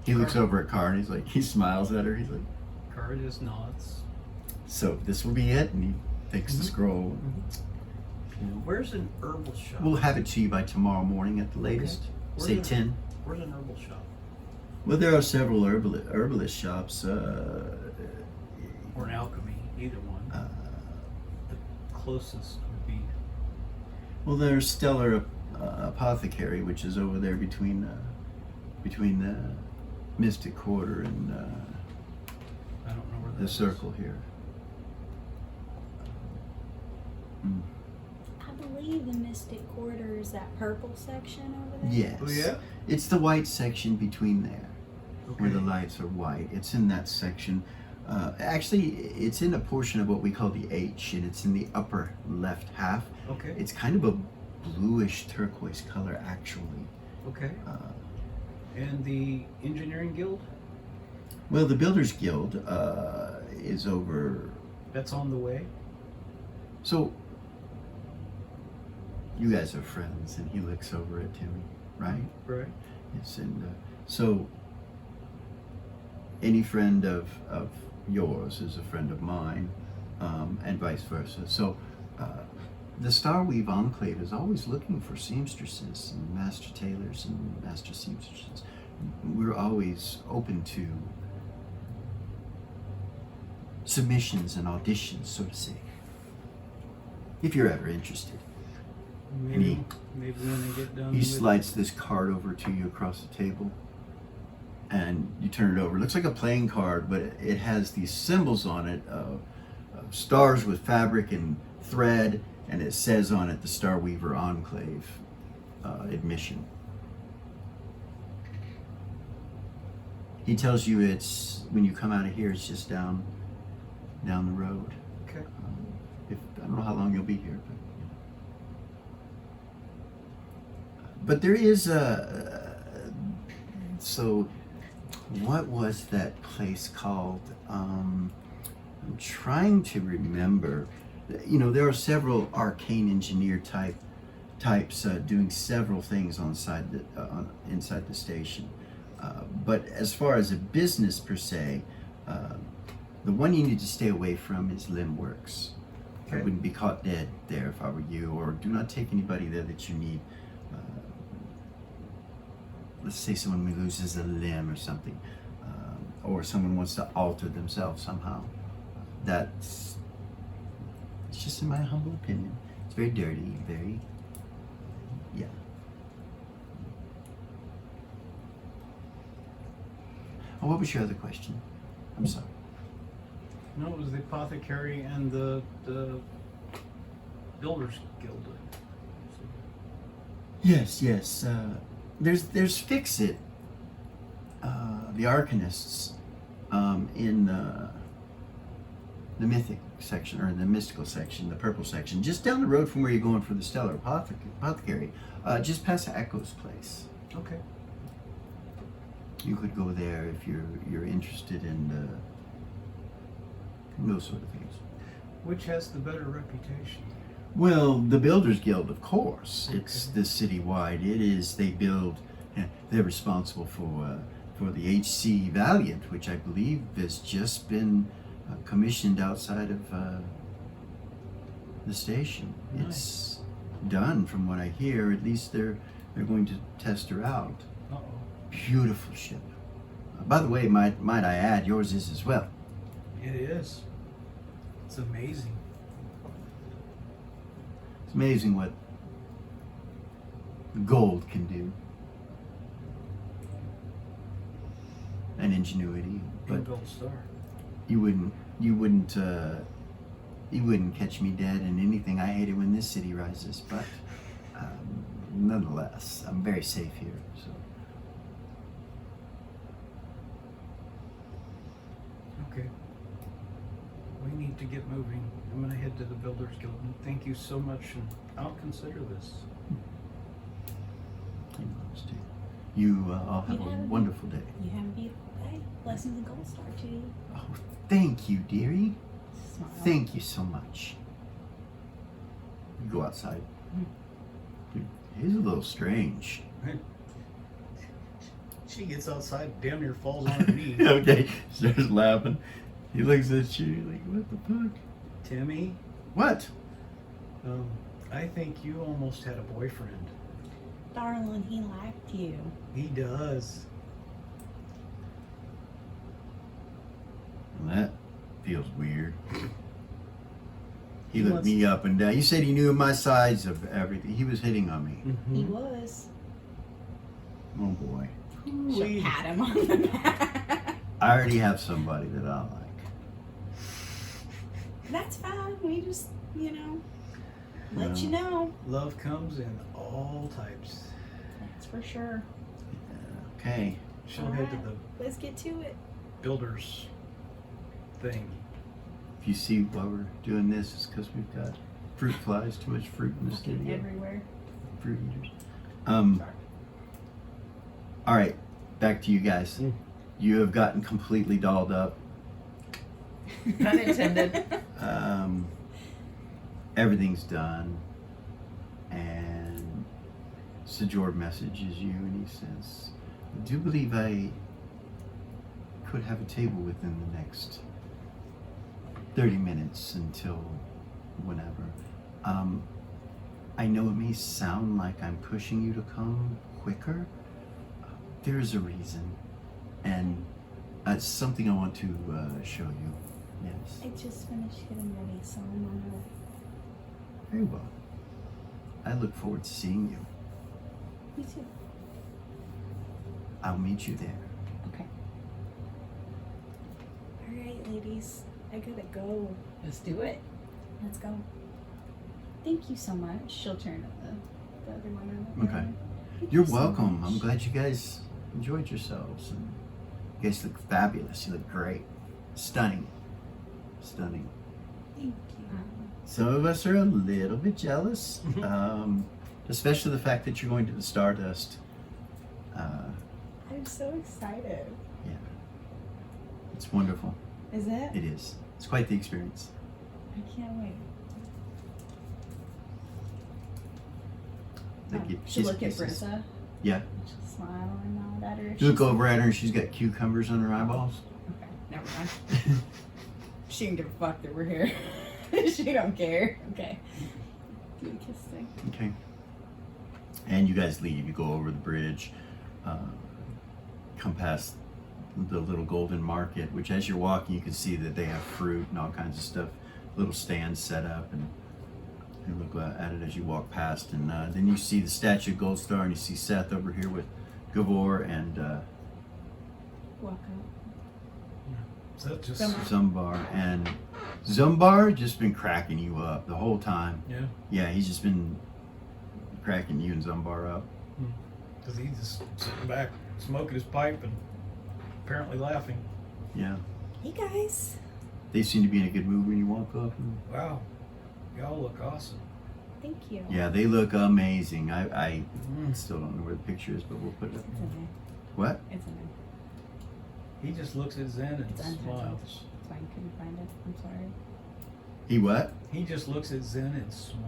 He looks over at Car, and he's like, he smiles at her. He's like, Cara just nods. so this will be it, and he takes the scroll. Where's an herbal shop? We'll have it to you by tomorrow morning at the latest. Where's Say it? 10. Where's an herbal shop? Well, there are several herbalist shops. Or an alchemy, either one. The closest would be. Well, there's Stellar Apothecary, which is over there between the Mystic Quarter and I don't know where that the is. Circle here. I believe the Mystic Quarter is that purple section over there. Yes. Oh yeah? It's the white section between there, where the Okay. lights are white. It's in that section. Actually, it's in a portion of what we call the H, and it's in the upper left half. Okay. It's kind of bluish turquoise color, actually. Okay. And the Engineering Guild? Well, the Builders Guild is over. That's on the way? So, you guys are friends, and he looks over at Timmy, right? Right. Yes, and so any friend of yours is a friend of mine, and vice versa. So the Starweave Enclave is always looking for seamstresses and master tailors and master seamstresses. We're always open to submissions and auditions, so to say, if you're ever interested. Maybe when they get done. He with- slides this card over to you across the table, and you turn it over. It looks like a playing card, but it has these symbols on it of stars with fabric and thread, and it says on it the Starweaver Enclave admission. He tells you it's, when you come out of here, it's just down the road. Okay. I don't know how long you'll be here, but there is so what was that place called? I'm trying to remember. You know, there are several arcane engineer types doing several things inside the station. But as far as a business per se, the one you need to stay away from is Limbworks. I Okay. wouldn't be caught dead there if I were you, or do not take anybody there that you need. Let's say someone loses a limb or something, or someone wants to alter themselves somehow. It's just in my humble opinion. It's very dirty, very, yeah. Oh, what was your other question? I'm sorry. No, it was the Apothecary and the Builders Guild. Yes. There's Fix-It, the Arcanists, in the Mythic section, or the Mystical section, the Purple section, just down the road from where you're going for the Stellar Apothecary, just past Echo's place. Okay. You could go there if you're interested in those sort of things. Which has the better reputation? Well, the Builders Guild, of course. It's Okay. the citywide. It is. They build. They're responsible for the HC Valiant, which I believe has just been commissioned outside of the station. Nice. It's done, from what I hear. At least they're going to test her out. Uh-oh. Beautiful ship. By the way, might I add, yours is as well. It is. It's amazing. It's amazing what gold can do, and ingenuity. But And Gold Star. you wouldn't catch me dead in anything. I hate it when this city rises, but nonetheless, I'm very safe here. So Okay. We need to get moving. I'm going to head to the Builders Guild. And thank you so much, and I'll consider this. you all have You a have a- wonderful day. You have a beautiful day. Blessings and gold star to you. Oh, thank you, dearie. Smile. Thank you so much. You go outside. Dude, he's a little strange. She gets outside, damn near falls on her knee. Okay, starts laughing. He looks at you like, what the fuck? Timmy, What? I think you almost had a boyfriend. Darling, he liked you. He does. Well, that feels weird. He He looked wants- me up and down. You said he knew my sides of everything. He was hitting on me. He was. Oh boy. She'll We- pat him on the back. I already have somebody that I like. That's fine. We just, let Yeah. you know. Love comes in all types. That's for sure. Okay. She'll head to Alright. the Let's get to it. Builders thing. If you see why we're doing this, it's because we've got fruit flies, too much fruit in the studio. Everywhere. Fruit eaters. All right, back to you guys. You have gotten completely dolled up. Pun intended. Everything's done, and Sajor messages you, and he says, "I do believe I could have a table within the next 30 minutes until whenever. I know it may sound like I'm pushing you to come quicker. There's a reason, and it's something I want to show you. Yes. I just finished getting ready, so I'm on my way. Very well. I look forward to seeing you. Me too. I'll meet you there." Okay. Alright, ladies. I gotta go. Let's do it. Let's go. Thank you so much. She'll turn to the other one. Okay. You're welcome. I'm glad you guys enjoyed yourselves. And you guys look fabulous. You look great. Stunning. Stunning. Thank you. Some of us are a little bit jealous, especially the fact that you're going to the Stardust. I'm so excited. Yeah. It's wonderful. Is it? It is. It's quite the experience. I can't wait. Thank you. She look at Brissa. Yeah. She'll smile and nod at her. You look over at her and she's got cucumbers on her eyeballs. Okay, never mind. She didn't give a fuck that we're here. She don't care. Okay. Do a kiss thing. Okay. And you guys leave. You go over the bridge, come past the little golden market, which as you're walking you can see that they have fruit and all kinds of stuff, little stands set up, and you look at it as you walk past, and then you see the statue of Goldstar, and you see Seth over here with Gavor and Walk up. Is that just Zumbar. And Zumbar just been cracking you up the whole time. yeah? Yeah, he's just been cracking you and Zumbar up. Because he's just sitting back, smoking his pipe, and apparently laughing. Yeah. Hey guys. They seem to be in a good mood when you walk up. And Wow, y'all look awesome. Thank you. yeah, they look amazing. I still don't know where the picture is, but we'll put it up. It's in there. What? It's in there. He just looks at Zen and It's untitled. smiles. That's why I couldn't find it. I'm sorry. He what? He just looks at Zen and smiles.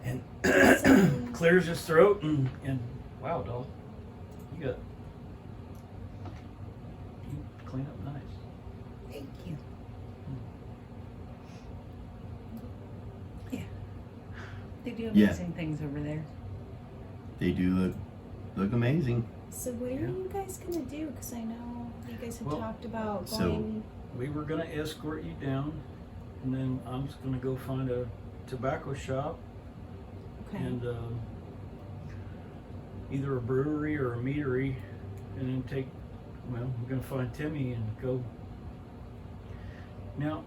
And clears his throat and wow, doll, you clean up nice. Thank you. Yeah. They do Yeah. amazing things over there. They do look amazing. So what are Yeah. you guys gonna do? Because I know you guys have Well, talked about so- going. We were gonna escort you down, and then I'm just gonna go find a tobacco shop Okay. and either a brewery or a meadery, and then we're gonna find Timmy and go. Now,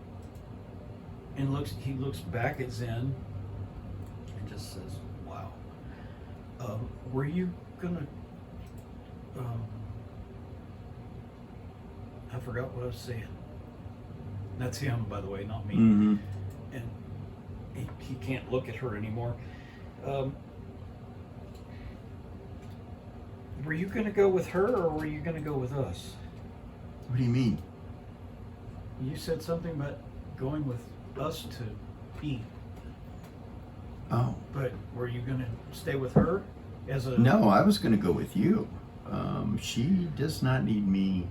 and he looks back at Zen and just says, "Wow, were you gonna?" I forgot what I was saying. That's him, by the way, not me. Mm-hmm. And he can't look at her anymore. Were you going to go with her, or were you going to go with us? What do you mean? You said something about going with us to eat, Oh. but were you going to stay with her as a? No, I was going to go with you. She does not need me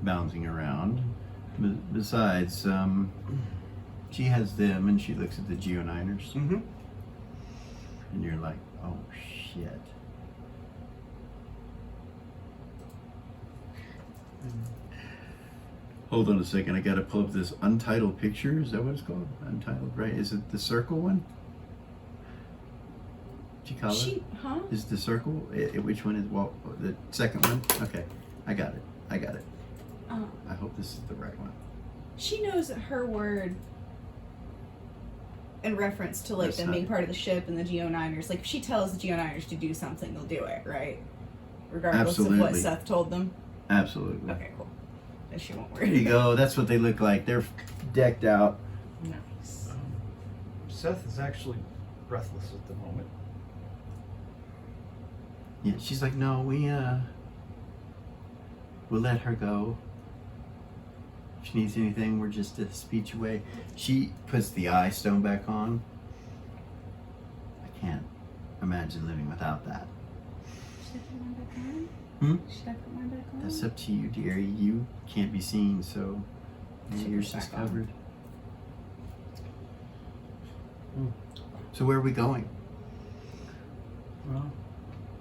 bouncing around. Besides, she has them, and she looks at the Geoniners, Mm-hmm. and you're like, oh shit. Hold on a second, I gotta pull up this untitled picture. Is that what it's called? Untitled, right? Is it the circle one? Cikala? Huh? Is the circle? Which one is, well, the second one? Okay, I got it. I hope this is the right one. She knows her word in reference to like That's them not being it. part of the ship and the Geoniners. Like if she tells the Geoniners to do something, they'll do it, right? Regardless of what Absolutely. Seth told them. Absolutely. Okay, cool. but she won't There worry. you go. That's what they look like. They're decked out. Nice. Seth is actually breathless at the moment. Yeah, she's like, no, we'll let her go. If she needs anything, we're just a speech away. She puts the eye stone back on. I can't imagine living without that. Should I put mine back on? Hmm? Should I put mine back on? That's up to you, dearie. You can't be seen, so Should yours put it is back on. covered. Hmm. So where are we going? Well,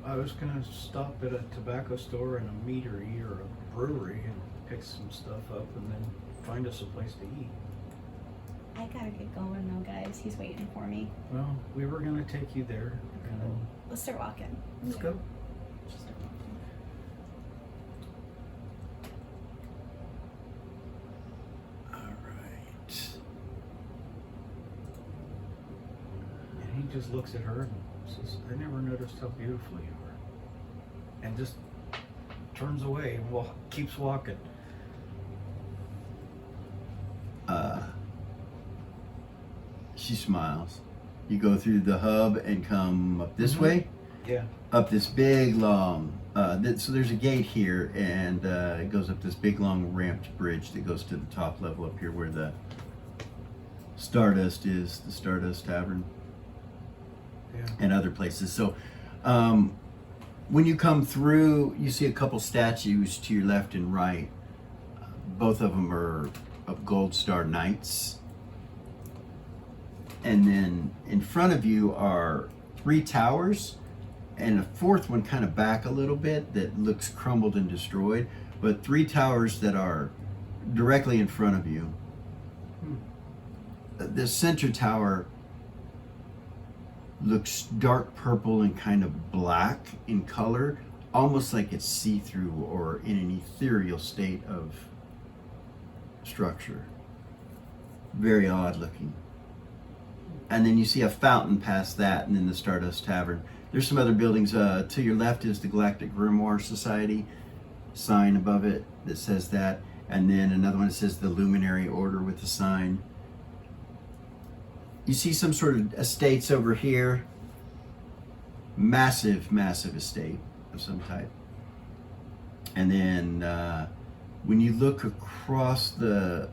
I was gonna stop at a tobacco store and a meadery or a brewery and pick some stuff up and then find us a place to eat. I gotta get going though, guys. He's waiting for me. Well, we were gonna take you there. And Let's start walking. let's go. Just start walking. All right. And he just looks at her and says, I never noticed how beautiful you were. And just turns away and keeps walking. She smiles. You go through the hub and come up this way, Yeah. up this big long. So there's a gate here, and it goes up this big long ramped bridge that goes to the top level up here where the Stardust is, the Stardust Tavern, Yeah. and other places. So when you come through, you see a couple statues to your left and right. Both of them are of Gold Star Knights. And then in front of you are 3 towers, and a 4th one kind of back a little bit that looks crumbled and destroyed, but 3 towers that are directly in front of you. The center tower looks dark purple and kind of black in color, almost like it's see-through or in an ethereal state of structure. Very odd looking. And then you see a fountain past that, and then the Stardust Tavern. There's some other buildings. To your left is the Galactic Grimoire Society sign above it that says that, and then another one that says the Luminary Order with a sign. You see some sort of estates over here. Massive, massive estate of some type. And then when you look across the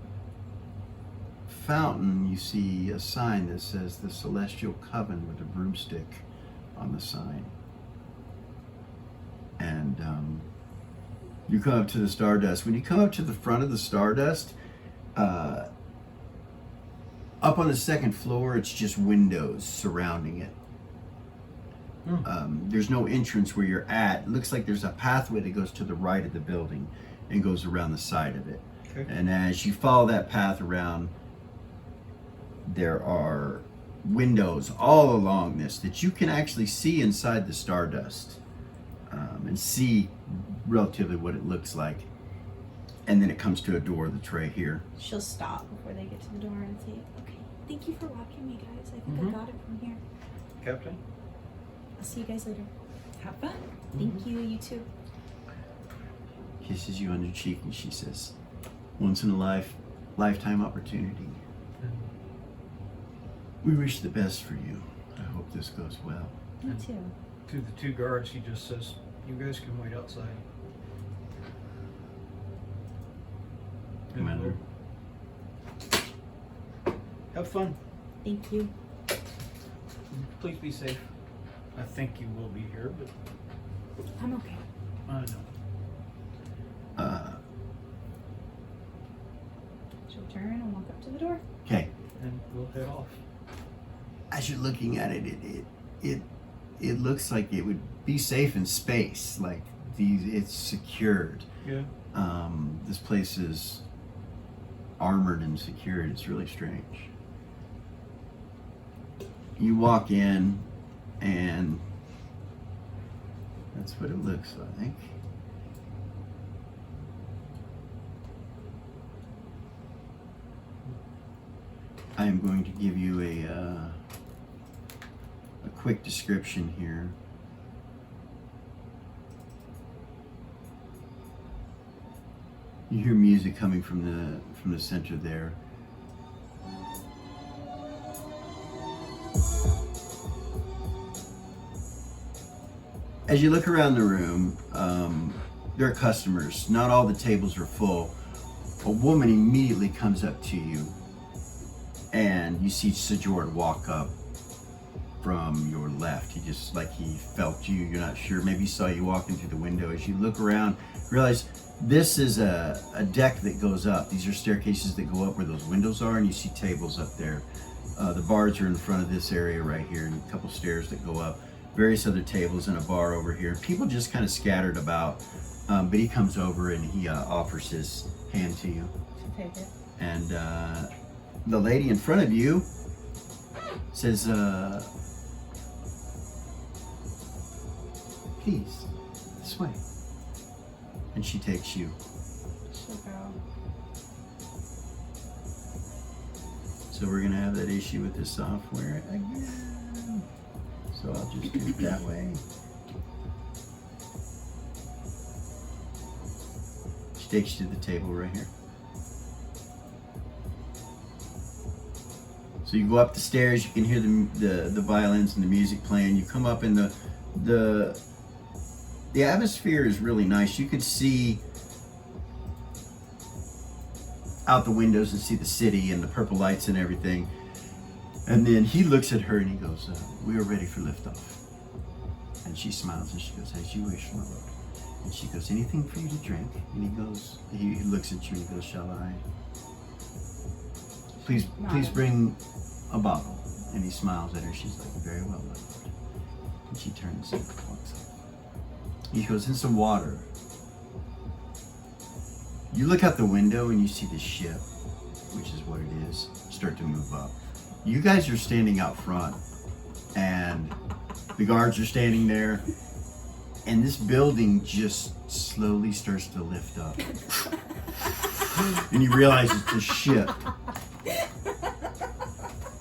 fountain, you see a sign that says the Celestial Coven with a broomstick on the sign. And you come up to the Stardust. When you come up to the front of the Stardust, up on the 2nd floor, it's just windows surrounding it. There's no entrance where you're at. It looks like there's a pathway that goes to the right of the building and goes around the side of it. Okay. And as you follow that path around, there are windows all along this that you can actually see inside the Stardust, and see relatively what it looks like. And then it comes to a door that's right here. She'll stop before they get to the door and say, okay, thank you for walking me, guys. I think Mhm. I got it from here. Captain? I'll see you guys later. Have fun. Thank you, you too. Kisses you on your cheek, and she says, once in a lifetime opportunity. We wish the best for you. I hope this goes well. Me too. To the 2 guards, he just says, you guys can wait outside. Commander. Have fun. Thank you. Please be safe. I think you will be here, but I'm okay. I know. She'll turn and walk up to the door. Okay. And we'll head off. As you're looking at it, it looks like it would be safe in space. Like it's secured. Yeah. This place is armored and secured. It's really strange. You walk in, and that's what it looks like. I am going to give you a quick description here. You hear music coming from the center there. As you look around the room, there are customers. Not all the tables are full. A woman immediately comes up to you, and you see Sajord walk up from your left. He just, like he felt you. You're not sure. Maybe he saw you walking through the window. As you look around, realize this is a deck that goes up. These are staircases that go up where those windows are, and you see tables up there. The bars are in front of this area right here, and a couple stairs that go up. Various other tables and a bar over here. People just kind of scattered about, but he comes over and he offers his hand to you. Take it. And the lady in front of you says, please, this way. And she takes you. She'll go. So we're gonna have that issue with this software again. So I'll just do it that way. She takes you to the table right here. So you go up the stairs, you can hear the violins and the music playing. You come up and the atmosphere is really nice. You could see out the windows and see the city and the purple lights and everything. And then he looks at her and he goes, we are ready for liftoff. And she smiles and she goes, as you wish, my lord. And she goes, anything for you to drink? And he goes, he looks at you and he goes, shall I? Please bring a bottle. And he smiles at her. She's like, very well, my lord. And she turns and walks off. He goes, and some water. You look out the window and you see the ship, which is what it is, start to move up. You guys are standing out front, and the guards are standing there, and this building just slowly starts to lift up. And you realize it's a ship.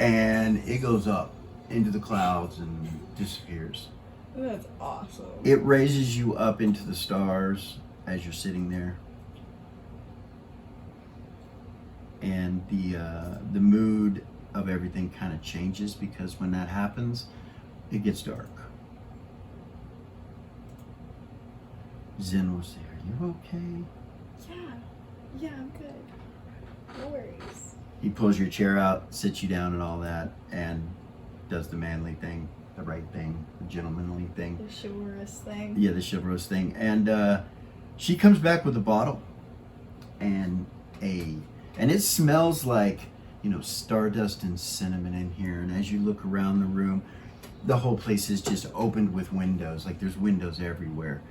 And it goes up into the clouds and disappears. That's awesome. It raises you up into the stars as you're sitting there. And the mood of everything kind of changes, because when that happens, it gets dark. Zen will say, are you okay? Yeah, I'm good. No worries. He pulls your chair out, sits you down and all that, and does the manly thing, the right thing, the gentlemanly thing. The chivalrous thing. Yeah, the chivalrous thing. And she comes back with a bottle and it smells like, you know, stardust and cinnamon in here. And as you look around the room, the whole place is just opened with windows. Like there's windows everywhere,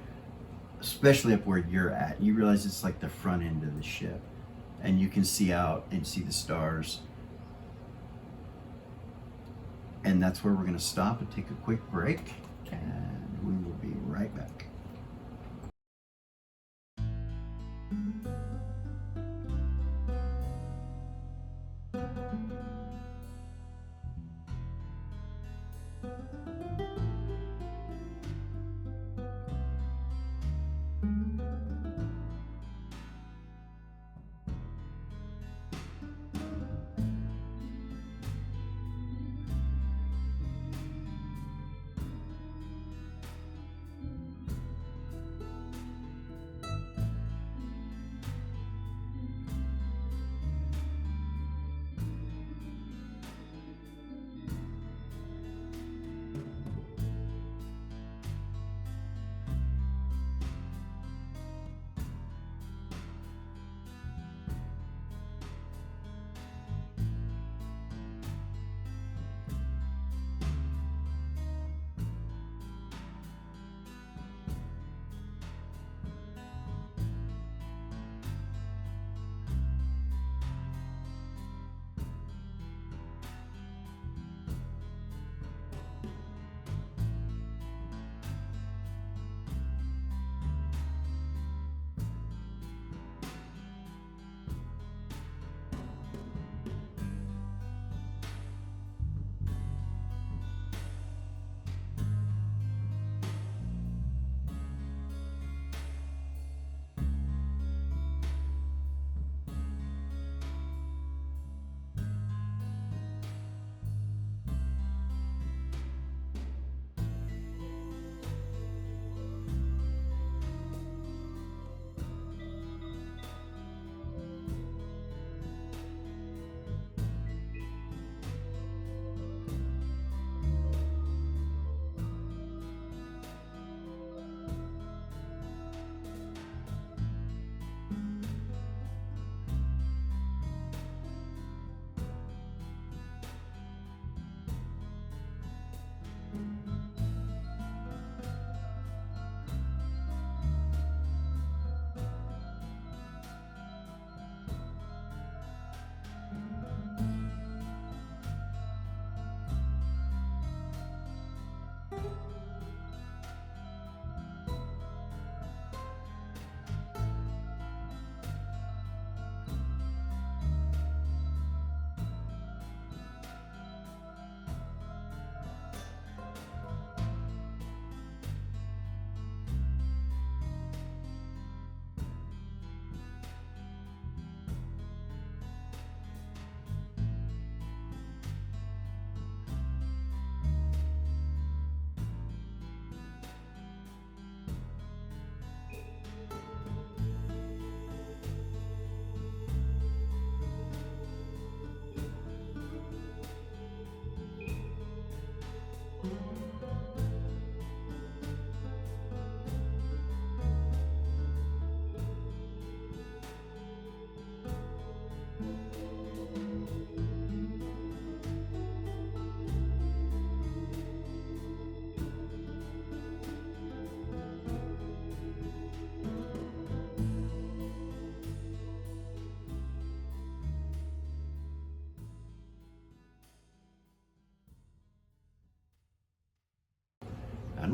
especially up where you're at. You realize it's like the front end of the ship, and you can see out and see the stars. And that's where we're going to stop and take a quick break. Okay. And we will be right back.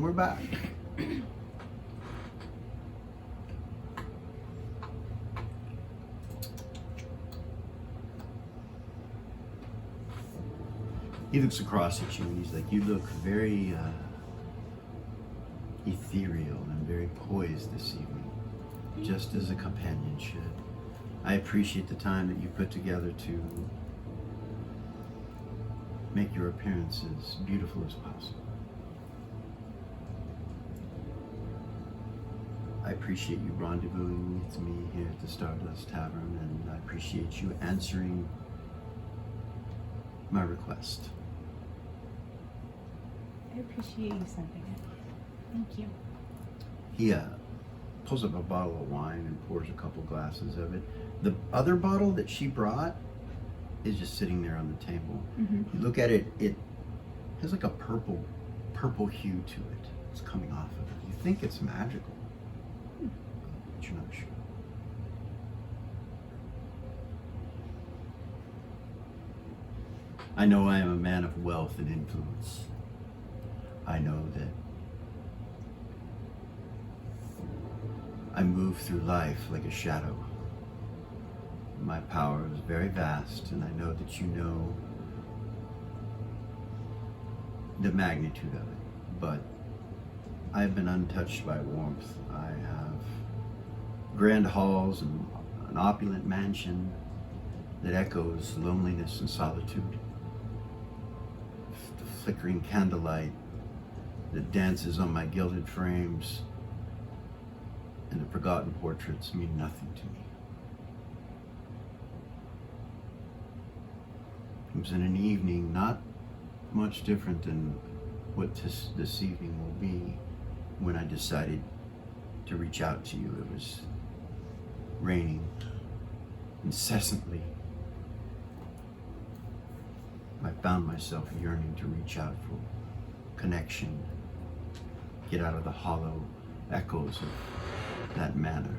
we're back. He looks across at you and he's like, you look very ethereal and very poised this evening, just as a companion should. I appreciate the time that you put together to make your appearance as beautiful as possible. I appreciate you rendezvousing with me here at the Stardust Tavern, and I appreciate you answering my request. I appreciate you sending it. Thank you. He pulls up a bottle of wine and pours a couple glasses of it. The other bottle that she brought is just sitting there on the table. You look at it, it has like a purple hue to it. It's coming off of it. You think it's magical, but you're not sure. I know I am a man of wealth and influence. I know that I move through life like a shadow. My power is very vast, and I know that you know the magnitude of it, but I've been untouched by warmth. I have grand halls and an opulent mansion that echoes loneliness and solitude. The flickering candlelight that dances on my gilded frames and the forgotten portraits mean nothing to me. It was in an evening not much different than what this evening will be when I decided to reach out to you. It was raining incessantly. I found myself yearning to reach out for connection, get out of the hollow echoes of that manor.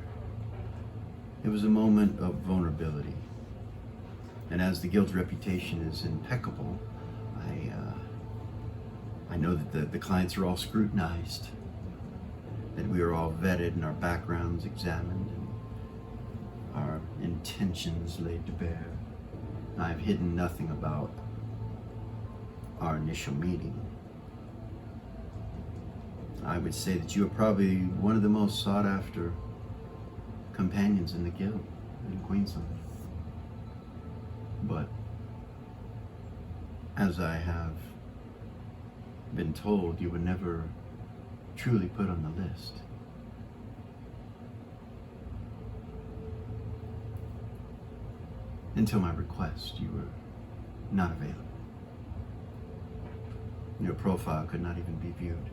It was a moment of vulnerability. And as the guild's reputation is impeccable, I know that the clients are all scrutinized, that we are all vetted and our backgrounds examined and our intentions laid to bear. I've hidden nothing about our initial meeting. I would say that you are probably one of the most sought after companions in the guild in Queensland. But as I have been told, you were never truly put on the list. Until my request, you were not available. Your profile could not even be viewed.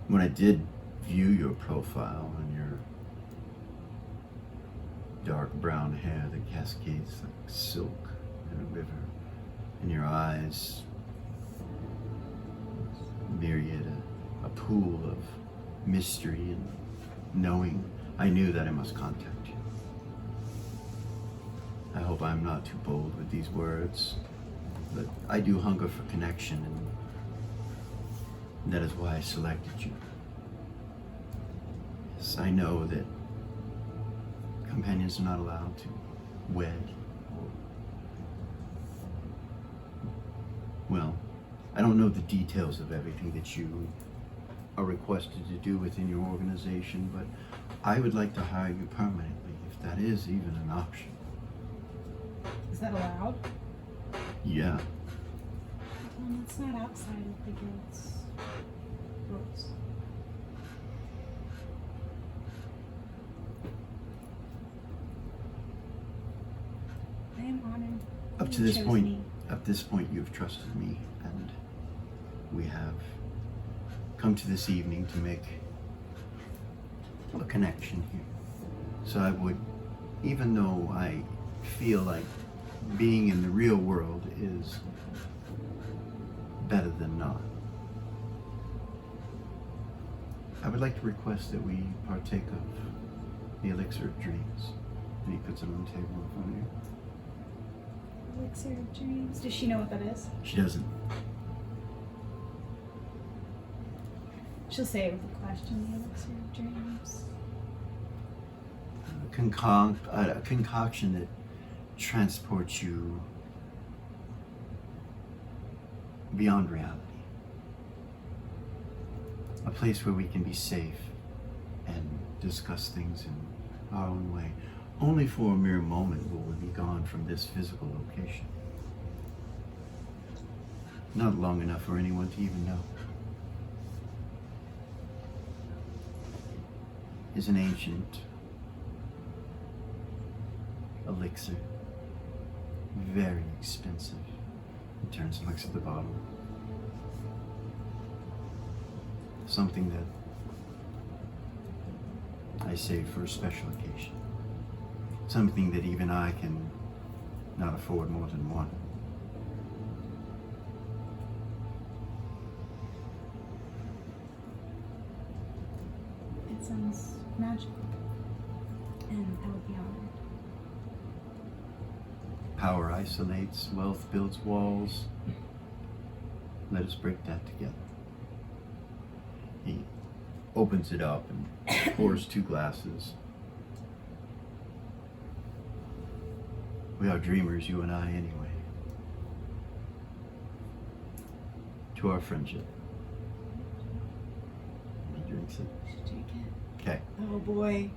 When I did view your profile and your dark brown hair that cascades like silk in a river, and your eyes myriad, a pool of mystery and knowing, I knew that I must contact you. I hope I'm not too bold with these words, but I do hunger for connection, and that is why I selected you. Yes, I know that companions are not allowed to wed or, well, I don't know the details of everything that you are requested to do within your organization, but I would like to hire you permanently, if that is even an option. Is that allowed? Yeah. It's not outside of the guild's rules. I am honored. Up you to this chose point, me. At this point, you've trusted me, and we have come to this evening to make a connection here. So I would, even though I feel like being in the real world is better than not, I would like to request that we partake of the elixir of dreams. And he puts it on the table in front of you. Elixir of Dreams. Does she know what that is? She doesn't. She'll say it with a question. The Elixir of Dreams. A concoction that transports you beyond reality. A place where we can be safe and discuss things in our own way. Only for a mere moment will we be gone from this physical location. Not long enough for anyone to even know. Is an ancient elixir. Very expensive. He turns and looks at the bottle. Something that I save for a special occasion. Something that even I can not afford more than one. It sounds magical. And I would be honored. Power isolates, wealth builds walls. Let us break that together. He opens it up and pours 2 glasses. We are dreamers, you and I, anyway. To our friendship. And he drinks it. Should drink it. Okay. Oh boy.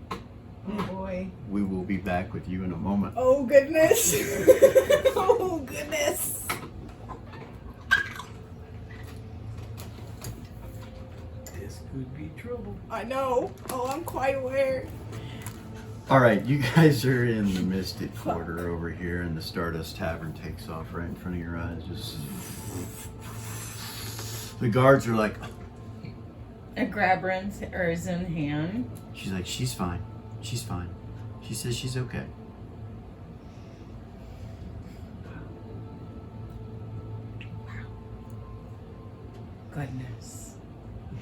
Oh boy. We will be back with you in a moment. Oh goodness. Oh goodness. This could be trouble. I know. Oh, I'm quite aware. All right, you guys are in the Mystic Quarter over here, and the Stardust Tavern takes off right in front of your eyes. Just the guards are like, A grab is in hand. she's like, she's fine. She's fine. She says she's okay. Goodness.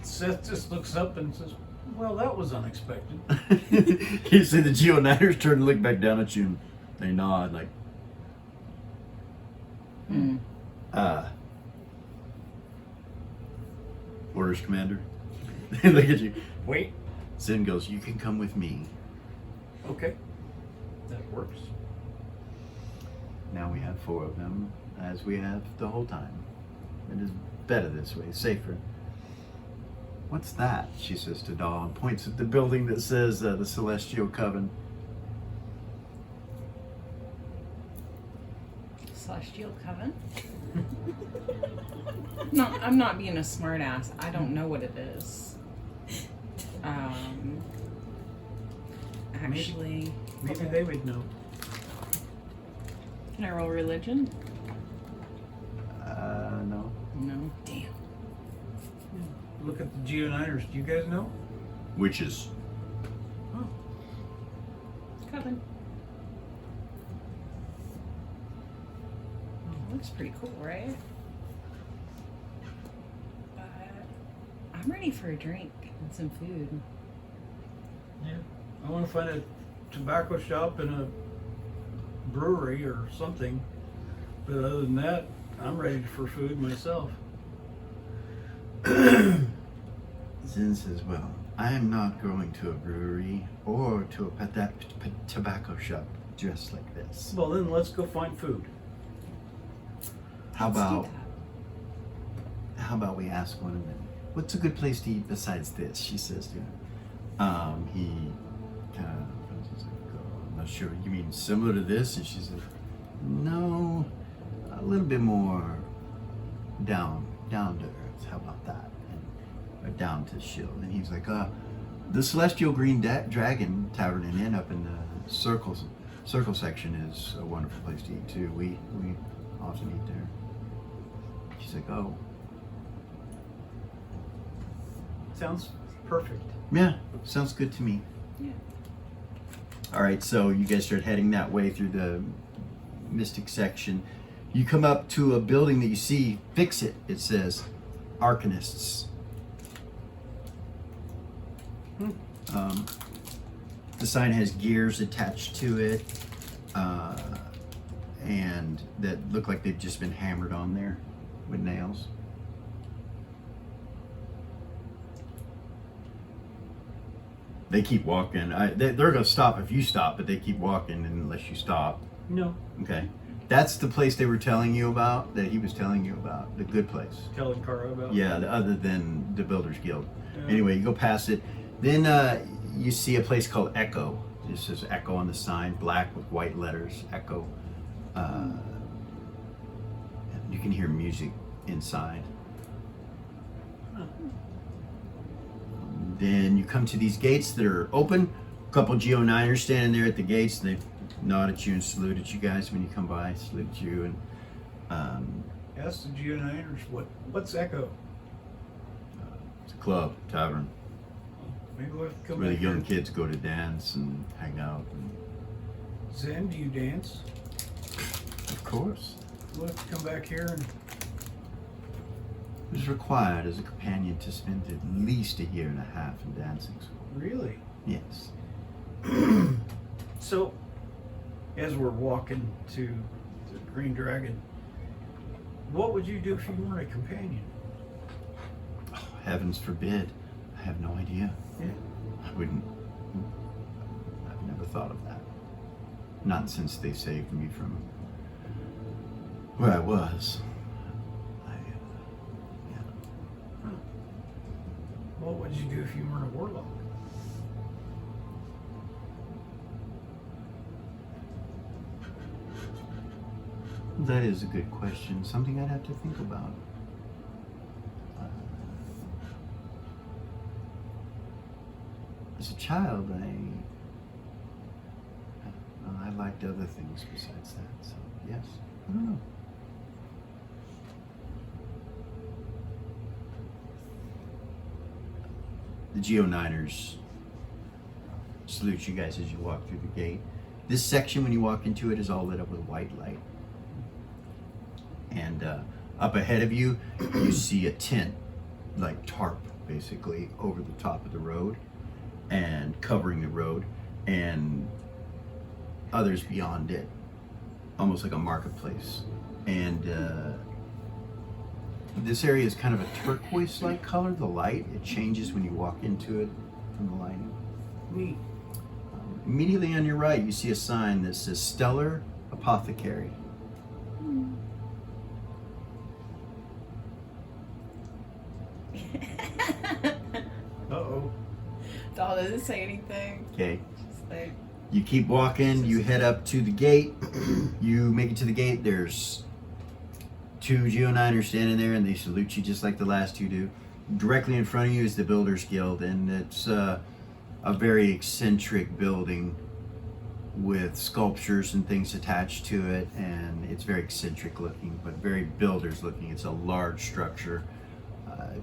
Seth just looks up and says, well, that was unexpected. You see the Geoniders turn and look back down at you, and they nod like, orders, Commander. They look at you. Wait. Zen goes, you can come with me. Okay. That works. Now we have 4 of them, as we have the whole time. It is better this way, safer. What's that? She says to Dahl and points at the building that says the Celestial Coven. Celestial Coven? No, I'm not being a smartass. I don't know what it is. Actually, Maybe they would know. can I roll religion? No. No. Damn. Look at the Geoniders. Do you guys know? Witches. Oh. Coven. Looks pretty cool, right? I'm ready for a drink and some food. Yeah. I want to find a tobacco shop and a brewery or something. But other than that, I'm ready for food myself. Zen says, well, I am not going to a brewery or to a tobacco shop dressed like this. Well, then let's go find food. How Let's do about that. how about we ask one of them, what's a good place to eat besides this? She says to him. He kind of, he's like, oh, I'm not sure. You mean similar to this? And she's like, no, a little bit more down to earth. How about that? And, or down to chill. And he's like, the Celestial Green Dragon Tavern and Inn up in the circle section is a wonderful place to eat too. We often eat there. She's like, oh. Sounds perfect. Yeah, sounds good to me. Yeah. All right, so you guys start heading that way through the Mystic section. You come up to a building that you see, fix it. It says Arcanists. The sign has gears attached to it, and that look like they've just been hammered on there with nails. They keep walking. They're going to stop if you stop, but they keep walking unless you stop. No. Okay. That's the place they were telling you about, that he was telling you about, the good place. Telling Cara about. Yeah, other than the Builders Guild. Yeah. Anyway, you go past it. Then you see a place called Echo. It says Echo on the sign, black with white letters, Echo. You can hear music inside. Then you come to these gates that are open. A couple Geo9ers standing there at the gates. They nod at you and salute at you guys when you come by. Salute at you and Ask the Geo9ers what's Echo. it's a club, tavern. Maybe we'll have to come Where the back young here. kids go to dance and hang out. And, Zen, do you dance? of course, We'll have to come back here and it is required as a companion to spend at least a year and a half in dancing school. really. Yes. So, as we're walking to the Green Dragon, what would you do if you weren't a companion? Oh, heavens forbid. I have no idea. Yeah. I wouldn't. I've never thought of that. Not since they saved me from where I was. What would you do if you weren't a warlock? That is a good question. Something I'd have to think about. As a child, I liked other things besides that. So yes, I don't know. The Geo9ers salute you guys as you walk through the gate. This section, when you walk into it, is all lit up with white light. And up ahead of you, you see a tent, like tarp, basically, over the top of the road and covering the road, and others beyond it, almost like a marketplace. And this area is kind of a turquoise-like color, the light. It changes when you walk into it from the lighting. Neat. Immediately on your right, you see a sign that says Stellar Apothecary. Uh-oh. Doll doesn't say anything. Okay. Just like, You keep walking, you head up to the gate. You make it to the gate. There's two Geo9ers standing there, and they salute you just like the last two do. Directly in front of you is the Builders Guild, and it's a very eccentric building with sculptures and things attached to it, and it's very eccentric looking, but very builders looking. It's a large structure.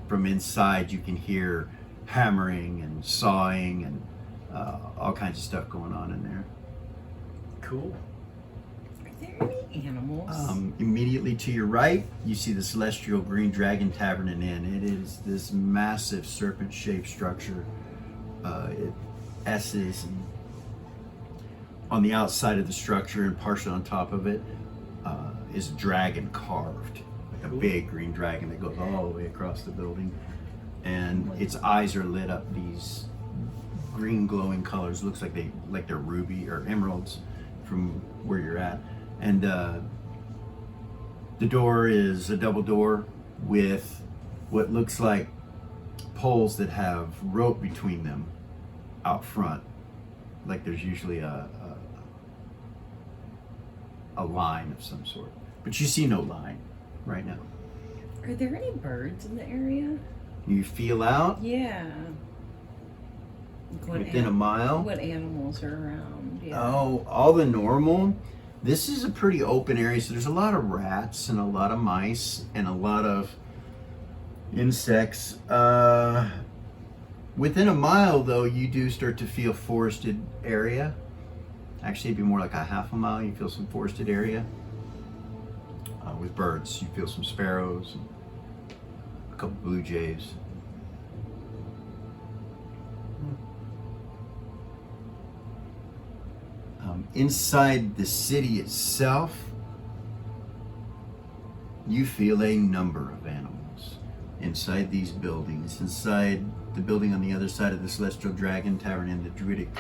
From inside, you can hear hammering and sawing and all kinds of stuff going on in there. Cool. Are there any animals? Immediately to your right, you see the Celestial Green Dragon Tavern and Inn. It is this massive serpent-shaped structure. It S's, and on the outside of the structure and partially on top of it is a dragon carved, like a Cool. big green dragon that goes all the way across the building. And its eyes are lit up these green glowing colors. Looks like they're ruby or emeralds from where you're at. And the door is a double door with what looks like poles that have rope between them out front. Like there's usually a line of some sort. But you see no line right now. Are there any birds in the area? You feel out Yeah. What within a mile. What animals are around? Yeah. Oh, all the normal. This is a pretty open area, so there's a lot of rats and a lot of mice and a lot of insects. Within a mile, though, you do start to feel forested area. Actually, it'd be more like a half a mile. You feel some forested area with birds. You feel some sparrows, and a couple blue jays. Inside the city itself, you feel a number of animals inside these buildings. Inside the building on the other side of the Celestial Dragon Tavern and the Druidic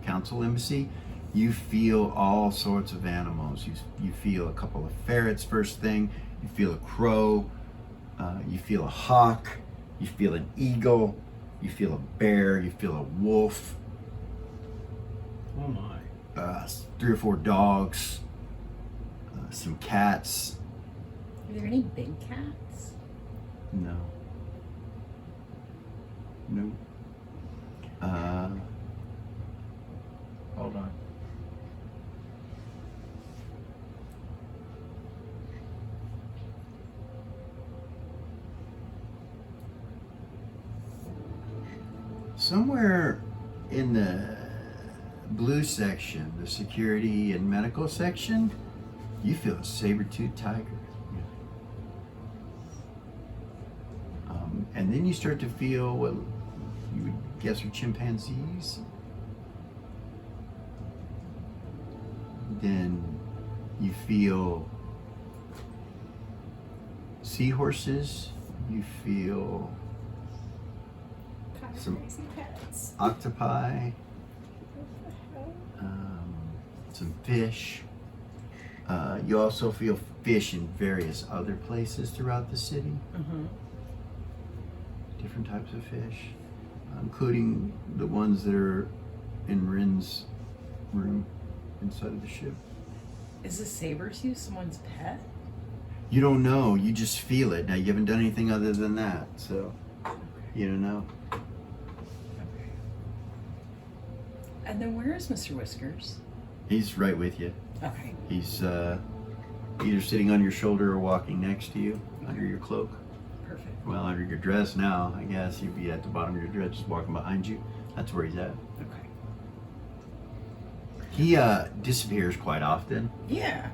Council Embassy, you feel all sorts of animals. You feel a couple of ferrets first thing, you feel a crow, you feel a hawk, you feel an eagle, you feel a bear, you feel a wolf, Oh my. 3 or 4 dogs, some cats. Are there any big cats? No. No. Hold on. Somewhere in the blue section, the security and medical section, you feel a saber-toothed tiger. And then you start to feel what you would guess are chimpanzees. Then you feel seahorses. You feel Kind of Some- crazy pets. octopi, What the hell? some fish. You also feel fish in various other places throughout the city. Mm-hmm. Different types of fish, including the ones that are in Rin's room inside of the ship. Is a saber-tooth someone's pet? You don't know, you just feel it. Now, you haven't done anything other than that, so you don't know. Okay. And then where is Mr. Whiskers? He's right with you. Okay. He's either sitting on your shoulder or walking next to you under your cloak. Perfect. Well, under your dress now, I guess. He'd be at the bottom of your dress, just walking behind you. That's where he's at. Okay. He disappears quite often. Yeah.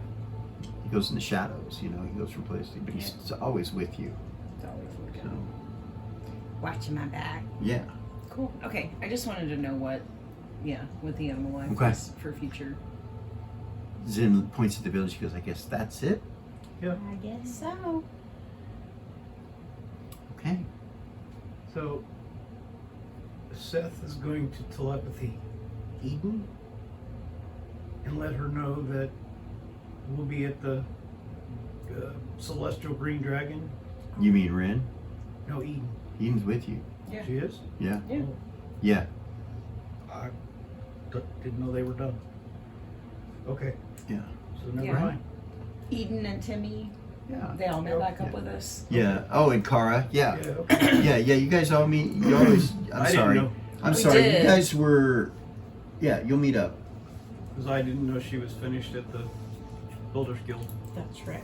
He goes in the shadows, you know. He goes from place to but he's always with you. It's always So, watching my back. yeah. Cool. Okay. I just wanted to know what the animal life Okay. was for future. Zin points at the village. He goes, I guess that's it. Yeah. I guess so. Okay. So Seth is going to telepathy Eden and let her know that we'll be at the Celestial Green Dragon. You mean Rin? No, Eden. Eden's with you. Yeah. She is? Yeah. Yeah. Oh, Yeah. I didn't know they were done. Okay, Yeah. so never Yeah. mind. Eden and Timmy, Yeah. they all met back up Yeah. with us. Yeah. Oh, and Kara. Yeah. Yeah, okay. Yeah. Yeah. You guys all meet. You always. I'm I didn't sorry. know, I'm We sorry. did. You guys were. Yeah. You'll meet up. because I didn't know she was finished at the Builders Guild. That's right.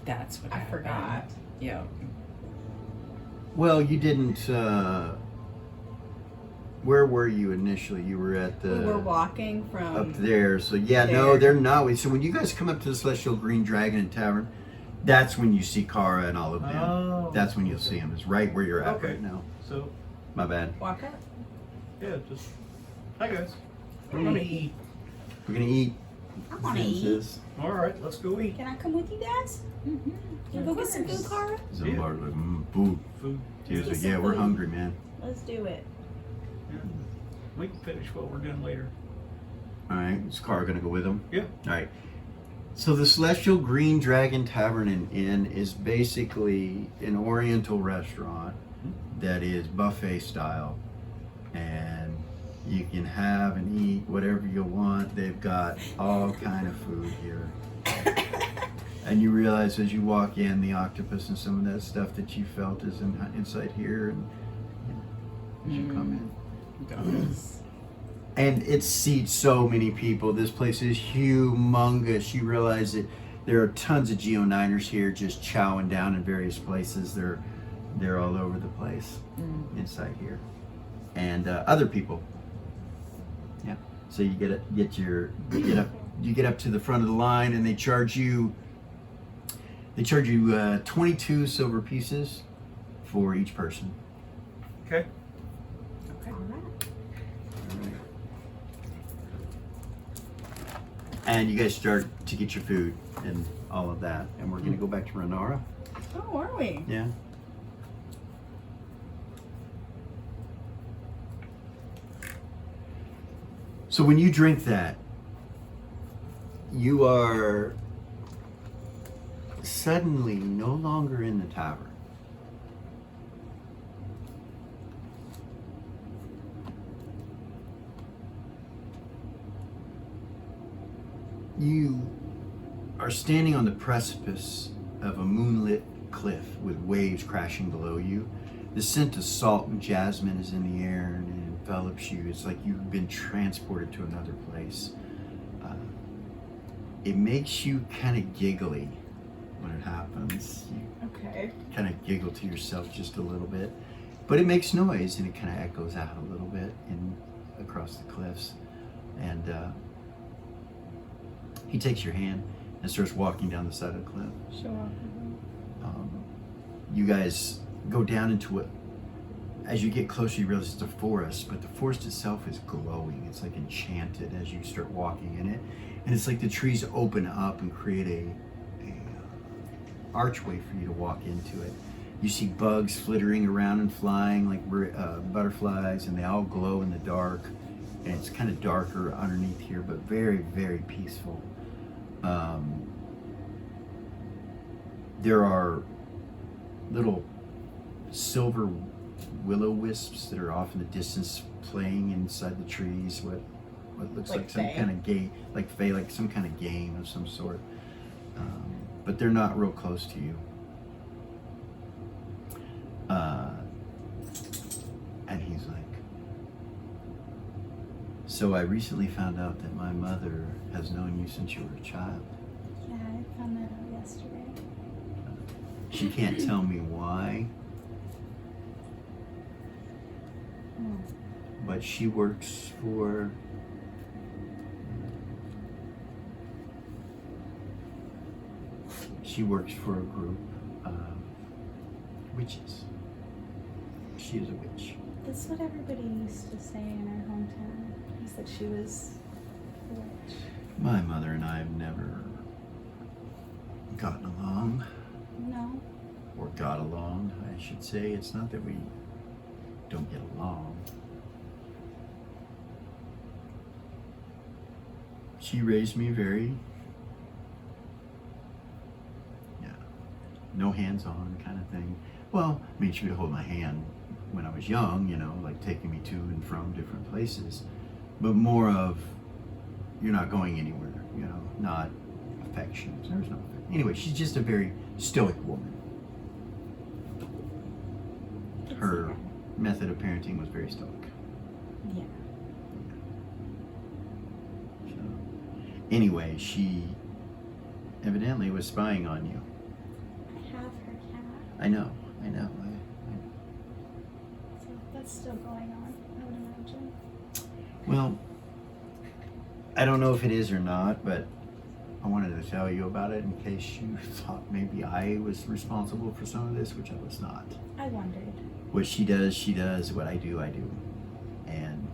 That's what I happened. forgot. Yeah. Well, you didn't. Where were you initially? You were at the. We were walking from. up there. So yeah, no, there. they're not. So when you guys come up to the Celestial Green Dragon and Tavern, that's when you see Kara and all of them. Oh, That's when you'll see them. It's right where you're at Okay. right now. So, My bad. Walk up. yeah, just, hi guys. We're gonna eat. We're gonna eat. I want to Zin eat. says. All right, let's go eat. Can I come with you guys? Mm-hmm. Can we go get some food, Cara? Zimbar's like, food. Food. He was Get like, some yeah, we're food. hungry, man. Let's do it. Yeah. We can finish what we're doing later. All right, is Kara gonna go with them? Yeah. All right. So the Celestial Green Dragon Tavern and Inn is basically an Oriental restaurant that is buffet style, and you can have and eat whatever you want. They've got all kind of food here, and you realize as you walk in, the octopus and some of that stuff that you felt is inside here, and as you come in. And it seats so many people. This place is humongous. You realize that there are tons of Geo9ers here just chowing down in various places. They're all over the place inside here. And other people. Yeah. So you get up to the front of the line and they charge you 22 silver pieces for each person. Okay. All right. And you guys start to get your food. and all of that. And we're going to go back to Renara. Oh, are we? Yeah. So when you drink that, you are suddenly no longer in the tavern. You are standing on the precipice of a moonlit cliff with waves crashing below you. The scent of salt and jasmine is in the air and it envelops you. It's like you've been transported to another place. It makes you kind of giggly when it happens. You Okay. kind of giggle to yourself just a little bit, but it makes noise and it kind of echoes out a little bit across the cliffs. And he takes your hand and starts walking down the side of the cliff. Sure. You guys go down into it. As you get closer, you realize it's a forest, but the forest itself is glowing. It's like enchanted as you start walking in it. And it's like the trees open up and create a archway for you to walk into it. You see bugs flittering around and flying like butterflies, and they all glow in the dark. And it's kind of darker underneath here, but very, very peaceful. There are little silver will-o-wisps that are off in the distance playing inside the trees. What looks like some Fae? kind of game, like Fae, like some kind of game of some sort. But they're not real close to you. And he's like, so I recently found out that my mother has known you since you were a child. Yeah, I found that out yesterday. She can't tell me why, but she works for a group of witches. She is a witch. That's what everybody used to say in our hometown, is that she was a witch. My mother and I have never gotten along, No. or got along, I should say. It's not that we don't get along. She raised me very, no hands-on kind of thing. Well, I mean, she would hold my hand when I was young, like taking me to and from different places, but more of, you're not going anywhere, not affection. There was no affection. Anyway, she's just a very stoic woman. Her method of parenting was very stoic. Yeah. So, anyway, she evidently was spying on you. I have her cat, I know. so that's still going on, I would imagine. Well, I don't know if it is or not, but I wanted to tell you about it in case you thought maybe I was responsible for some of this, which I was not. I wondered. What she does. What I do, I do. And,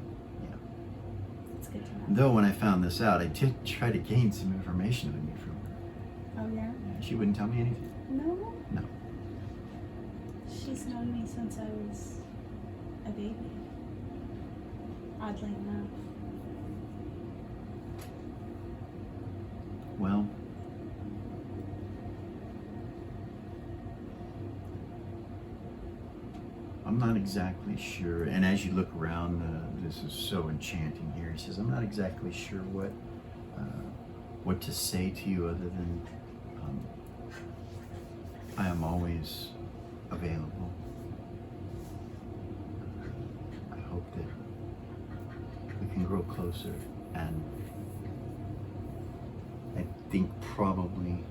It's good to know. though when I found this out, I did try to gain some information on you from her. Oh, yeah? She wouldn't tell me anything. No. No. She's known me since I was a baby. Oddly enough. Well, I'm not exactly sure. And as you look around, this is so enchanting here. He says, I'm not exactly sure what to say to you other than I am always available. I hope that we can grow closer, and I think probably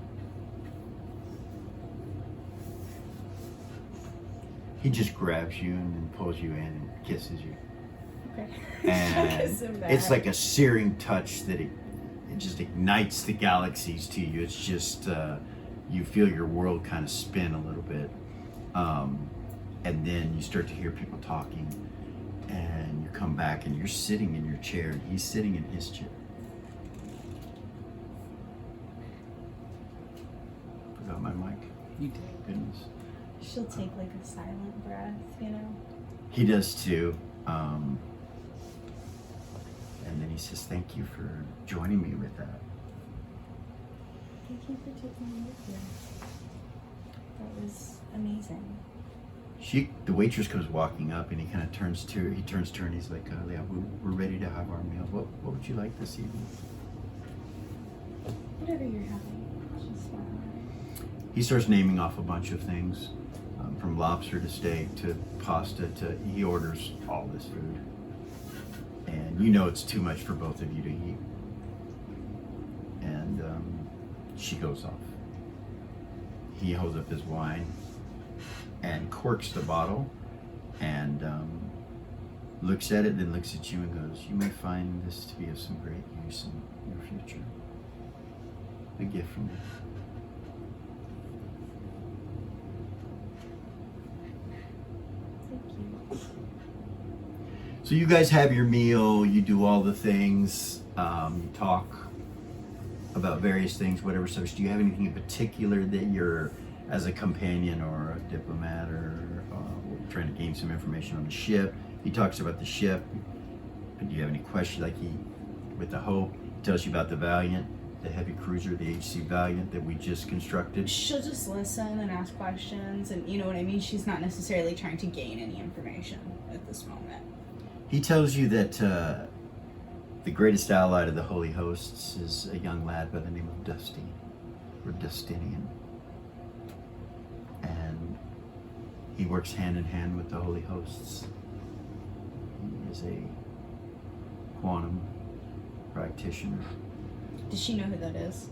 he just grabs you and then pulls you in and kisses you. Okay. And Kiss him back. it's like a searing touch that it just ignites the galaxies to you. It's just, you feel your world kind of spin a little bit. And then you start to hear people talking, and you come back and you're sitting in your chair and he's sitting in his chair. You did. Goodness. She'll take like a silent breath, you know? He does too. And then he says, "Thank you for joining me with that." Thank you for taking me with you. That was amazing. The waitress comes walking up, and he kind of turns to her. He turns to her, and he's like, "Yeah, we're ready to have our meal. What would you like this evening?" Whatever you're having, just fine. He starts naming off a bunch of things, from lobster to steak to pasta to. He orders all this food, and you know it's too much for both of you to eat. And she goes off. He holds up his wine and corks the bottle and looks at it, then looks at you and goes, "You may find this to be of some great use in your future. A gift from me." Thank you. So you guys have your meal, you do all the things, you talk about various things, whatever. So do you have anything in particular that you're, as a companion or a diplomat or trying to gain some information on the ship? He talks about the ship. Do you have any questions? Like with the Hope, he tells you about the Valiant, the heavy cruiser, the HC Valiant that we just constructed. She'll just listen and ask questions, and you know what I mean? She's not necessarily trying to gain any information at this moment. He tells you that the greatest ally to the Holy Hosts is a young lad by the name of Dusty, or Dustinian. And he works hand in hand with the Holy Hosts. He is a quantum practitioner. Does she know who that is?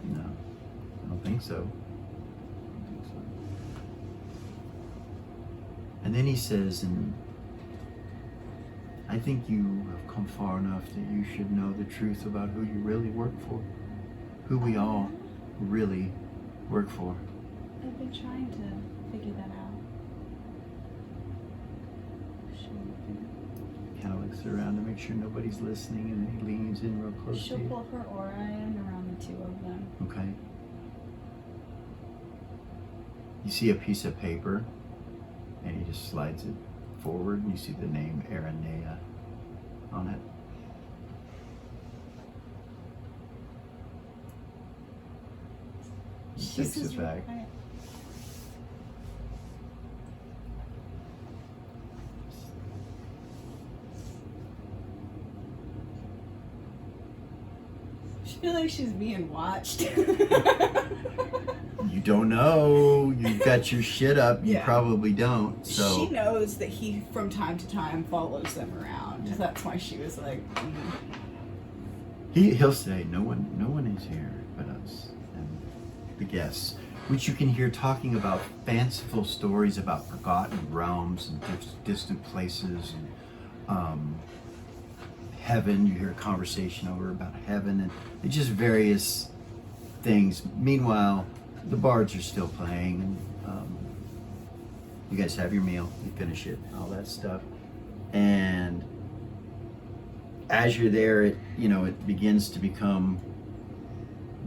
No, I don't think so. And then he says, and I think you have come far enough that you should know the truth about who you really work for. Who we all really work for. I've been trying to figure that out. Kind of looks around to make sure nobody's listening, and then he leans in real close She'll to you. pull her aura in around the two of them. Okay. You see a piece of paper, and he just slides it forward, and you see the name Aranea on it. He takes it back. I feel like she's being watched. You don't know. You've got your shit up. You Yeah. probably don't. So She knows that he, from time to time, follows them around. Yeah. That's why she was like, he'll say, "No one is here but us and the guests," which you can hear talking about fanciful stories about forgotten realms and distant places and heaven. You hear a conversation over about heaven and it's just various things. Meanwhile, the bards are still playing, and you guys have your meal, you finish it, all that stuff, and as you're there, it begins to become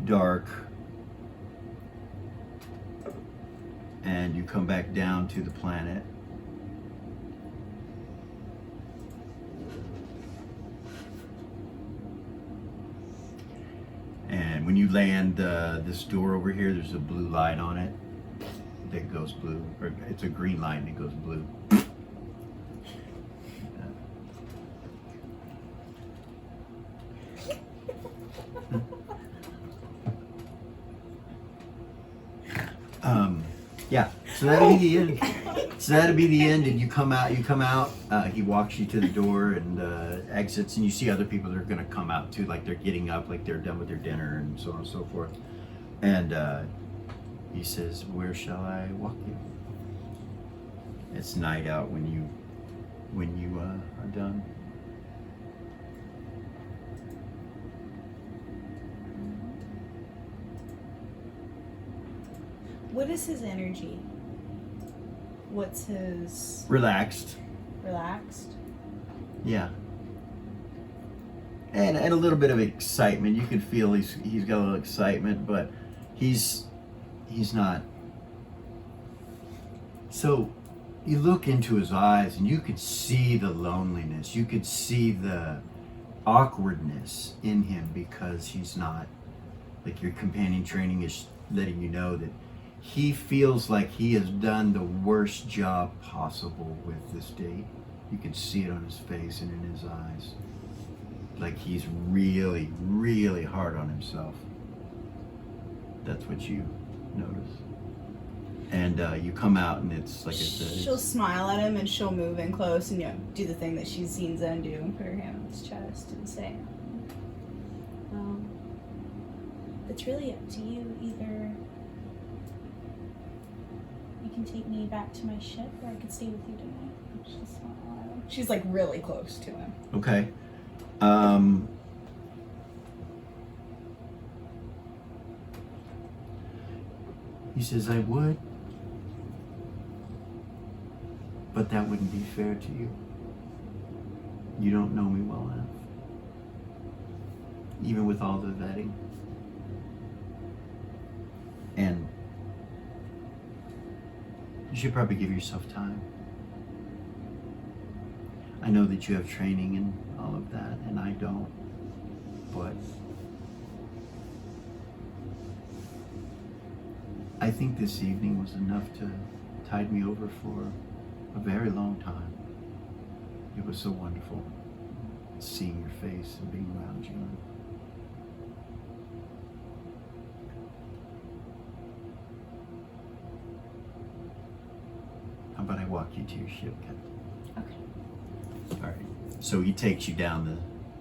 dark, and you come back down to the planet. And when you land, this door over here, there's a blue light on it that goes blue, or it's a green light and it goes blue. Yeah, so that'll be the end. So that'll be the end, and you come out. He walks you to the door and exits, and you see other people that are gonna come out too, like they're getting up, like they're done with their dinner, and so on and so forth. And he says, "Where shall I walk you?" It's night out when you are done. what is his energy? What's his Relaxed. relaxed? Yeah. And a little bit of excitement. You can feel he's got a little excitement, but he's not So you look into his eyes and you could see the loneliness. You could see the awkwardness in him because he's not, like, your companion training is letting you know that he feels like he has done the worst job possible with this date. You can see it on his face and in his eyes. Like he's really, really hard on himself. That's what you notice. And you come out and it's like I said. She'll smile at him and she'll move in close and do the thing that she's seen Zen do and put her hand on his chest and say, well, it's really up to you. Either you can take me back to my ship or I could stay with you tonight. And she'll smile at him. She's like really close to him. Okay. He says, I would, but that wouldn't be fair to you. You don't know me well enough, even with all the vetting. And you should probably give yourself time. I know that you have training and all of that, and I don't, but I think this evening was enough to tide me over for a very long time. It was so wonderful seeing your face and being around you. How about I walk you to your ship, Captain? Okay. All right. So he takes you down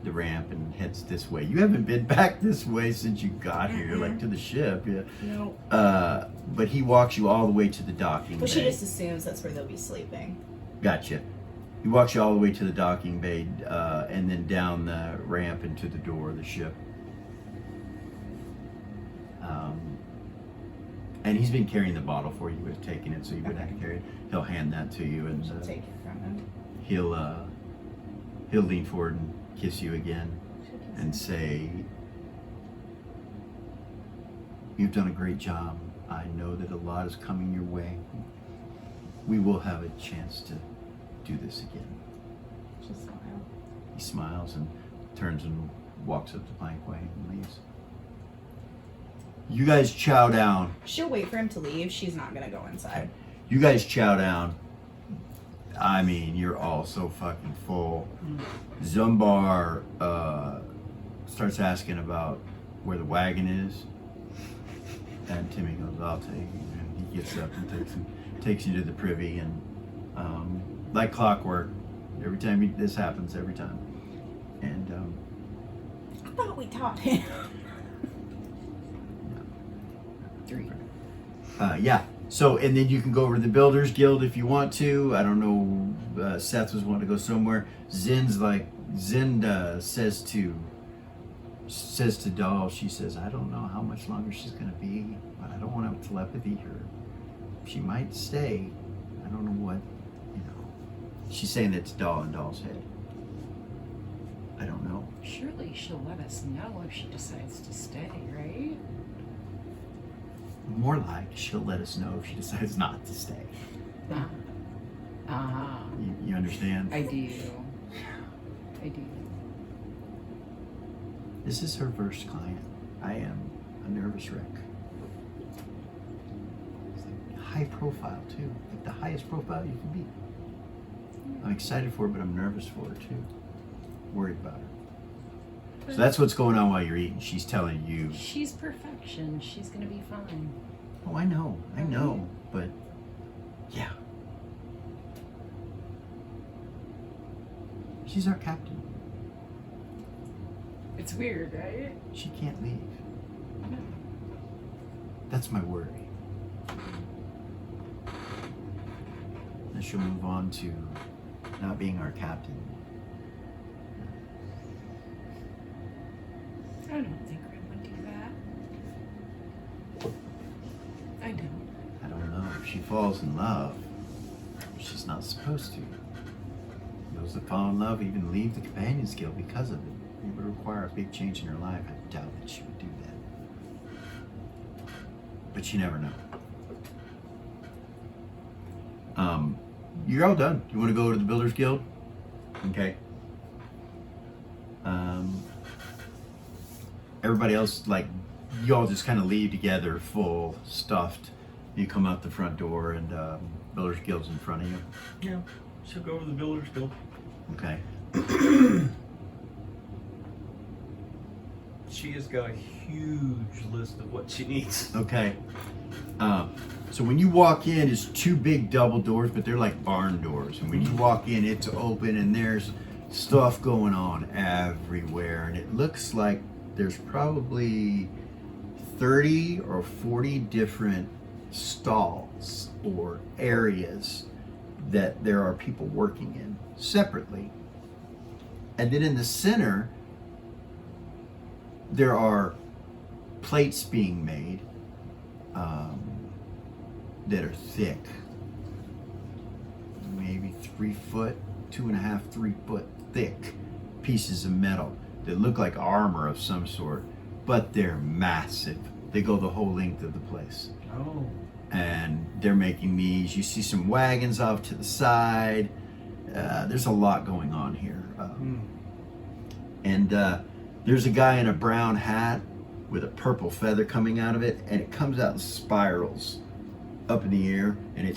the ramp and heads this way. You haven't been back this way since you got here, like to the ship. Yeah. No. But he walks you all the way to the docking Well, bay. she just assumes that's where they'll be sleeping. Gotcha. He walks you all the way to the docking bay and then down the ramp into the door of the ship. And he's been carrying the bottle for you. You would have taken it, so you wouldn't have to carry it. He'll hand that to you, and She'll take it from him. he'll lean forward and kiss you again She'll kiss and him. say, you've done a great job. I know that a lot is coming your way. We will have a chance to do this again. She'll smile. He smiles and turns and walks up the plankway and leaves. You guys chow down. She'll wait for him to leave. She's not gonna go inside. You guys chow down. I mean, you're all so fucking full. Zumbar starts asking about where the wagon is. And Timmy goes, I'll take you. And he gets up and takes you to the privy. And like clockwork, every time this happens, every time. And I thought we taught him. 3. yeah. So, and then you can go over to the Builders Guild if you want to. I don't know. Seth was wanting to go somewhere. Zen says to Doll, she says, I don't know how much longer she's going to be, but I don't want to telepathy her. She might stay. I don't know what, She's saying that to Doll in Doll's head. I don't know. Surely she'll let us know if she decides to stay, right? More like she'll let us know if she decides not to stay. You understand? I do. I do. This is her first client. I am a nervous wreck. It's like high profile too, like the highest profile you can be. I'm excited for her, but I'm nervous for her too. Worried about her. So that's what's going on while you're eating. She's telling you. She's perfection. She's gonna be fine. Oh, I know, but yeah. She's our captain. It's weird, right? She can't leave. That's my worry. Then she'll move on to not being our captain. I don't think Ren would do that. I don't. I don't know. If she falls in love, she's not supposed to. Those that fall in love even leave the Companions Guild because of it. It would require a big change in her life. I doubt that she would do that. But you never know. you're all done. You want to go to the Builders Guild? Okay. Everybody else, like, you all just kind of leave together, full, stuffed. You come out the front door, and Builders Guild's in front of you. Yeah. She'll go to the Builders Guild. Okay. She has got a huge list of what she needs. Okay. So when you walk in, it's two big double doors, but they're like barn doors. And when you walk in, it's open, and there's stuff going on everywhere. And it looks like there's probably 30 or 40 different stalls or areas that there are people working in separately. And then in the center, there are plates being made that are thick, maybe 3 foot, 2.5, 3 foot thick pieces of metal that look like armor of some sort, but they're massive. They go the whole length of the place. Oh. And they're making these. You see some wagons off to the side. There's a lot going on here. And there's a guy in a brown hat with a purple feather coming out of it, and it comes out in spirals up in the air, and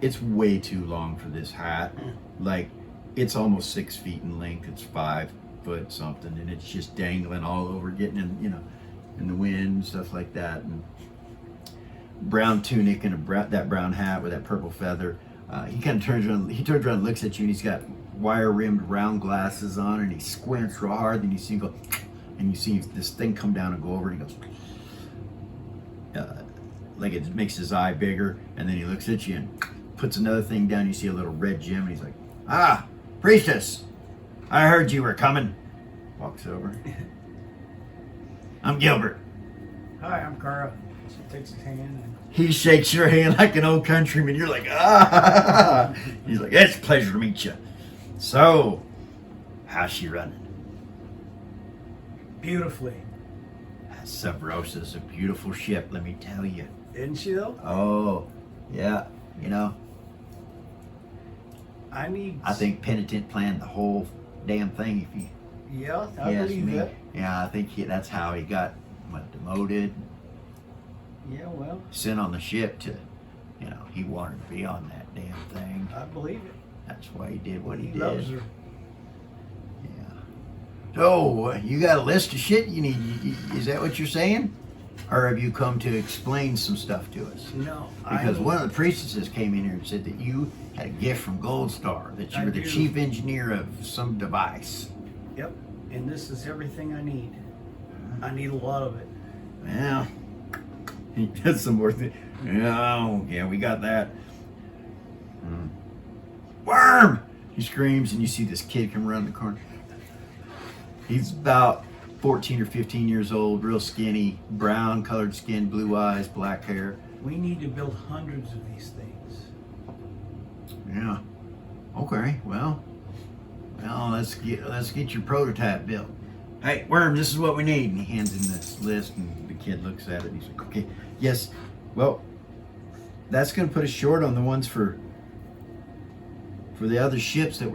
it's way too long for this hat. Like, it's almost 6 feet in length. It's 5 foot something, and it's just dangling all over, getting in, in the wind and stuff like that. And brown tunic and that brown hat with that purple feather. He kind of turns around. He turns around and looks at you, and he's got wire-rimmed round glasses on, and he squints real hard. Then you see him go, and you see this thing come down and go over, and he goes, like it makes his eye bigger, and then he looks at you and puts another thing down. You see a little red gem, and he's like, "Ah, priestess, I heard you were coming." Walks over. "I'm Gilbert." Hi, I'm Cara. She takes his hand and He shakes your hand like an old countryman. You're like, "Ah." He's like, "It's a pleasure to meet you. So, how's she running?" beautifully. Sub Rosa's a beautiful ship, let me tell you. Isn't she though? Oh, yeah. I think Penitent planned the whole damn thing. If you Yeah, I ask believe me, that. yeah, I think that's how he got demoted, Yeah, well, sent on the ship to, he wanted to be on that damn thing. I believe it. That's why he did what he did. Loves her. Yeah. So, you got a list of shit you need? Is that what you're saying? Or have you come to explain some stuff to us? No, Because one of the priestesses came in here and said that you had a gift from Gold Star, that you I were the do. chief engineer of some device. Yep, and this is everything I need. I need a lot of it. Well, he does some more things. Yeah, we got that. Worm! He screams, and you see this kid come around the corner. He's about 14 or 15 years old, real skinny, brown colored skin, blue eyes, black hair. We need to build hundreds of these things. Yeah. Okay. Well, let's get your prototype built. Hey, Worm, this is what we need. And he hands him this list, and the kid looks at it, and he's like, "Okay, yes. Well, that's going to put us short on the ones for the other ships that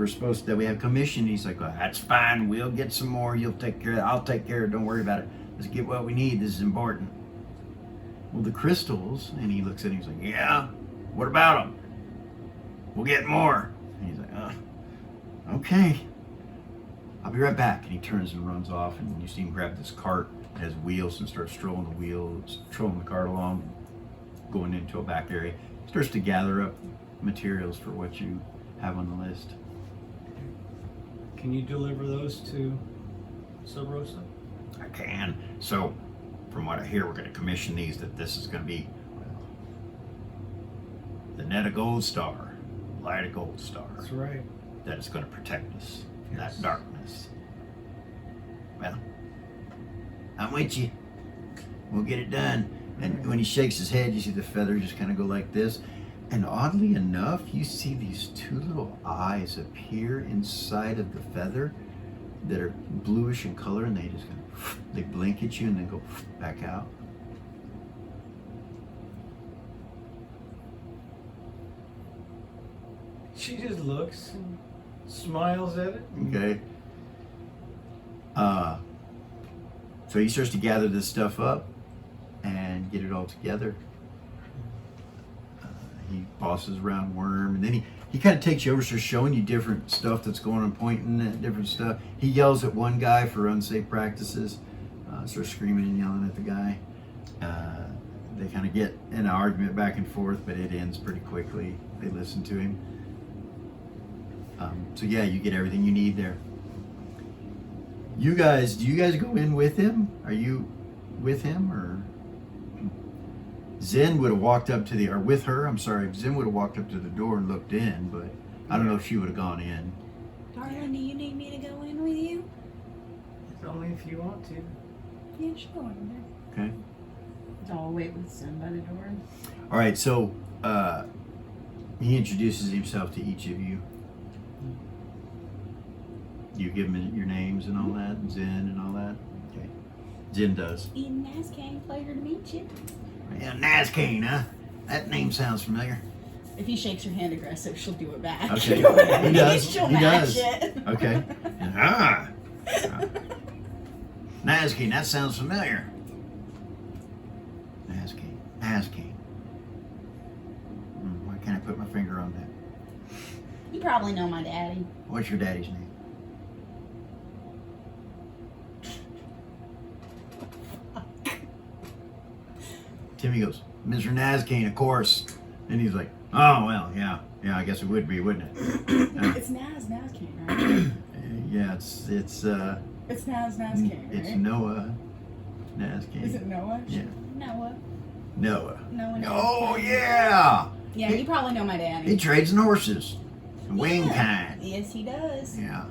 we have commissioned." He's like, "Well, that's fine. We'll get some more. You'll take care of it. I'll take care of it. Don't worry about it. Let's get what we need. This is important." "Well, the crystals," and he looks at him, he's like, "Yeah, what about them? We'll get more." And he's like, "Okay. I'll be right back." And he turns and runs off, and you see him grab this cart that has wheels and start strolling the cart along, going into a back area. Starts to gather up materials for what you have on the list. Can you deliver those to Sub Rosa? I can. So, from what I hear, we're going to commission these, that this is going to be the net of Gold Star, light of Gold Star. That's right. That is going to protect us from Yes. that darkness. Well, I'm with you. We'll get it done. And when he shakes his head, you see the feather just kind of go like this. And oddly enough, you see these two little eyes appear inside of the feather that are bluish in color, and they just kind of, they blink at you and then go back out. She just looks and smiles at it. Okay. So he starts to gather this stuff up and get it all together. He bosses around Worm, and then he kind of takes you over, starts showing you different stuff that's going on, pointing at different stuff. He yells at one guy for unsafe practices, starts screaming and yelling at the guy. They kind of get in an argument back and forth, but it ends pretty quickly. They listen to him. So yeah, you get everything you need there. Do you guys go in with him? Are you with him, or Zen would have walked up to or with her? I'm sorry, Zen would have walked up to the door and looked in, but I don't know if she would have gone in. Darling, do you need me to go in with you? It's only if you want to. Yeah, she'll go in there. Okay. I'll wait with Zen by the door. All right. So he introduces himself to each of you. You give him your names and all that, Zen and all that. Okay. Zen does. Eden Nazcane, pleasure to meet you. Yeah, Nazcane, huh? That name sounds familiar. If he shakes her hand aggressive, she'll do it back. Okay. He does. She'll He match does. it. Okay. Ah. Nazcane, that sounds familiar. Nazcane. Why can't I put my finger on that? You probably know my daddy. What's your daddy's name? Timmy goes, Mr. Nazcane, of course. And he's like, oh, well, yeah, I guess it would be, wouldn't it? It's Nazcane, right? Yeah, it's It's Nazcane, right? It's Noah Nazcane. Is it Noah? Yeah. Noah. Noah. Noah. Oh, yeah. Yeah, you probably know my daddy. He trades in horses. Wing kind. Yes, he does. Yeah.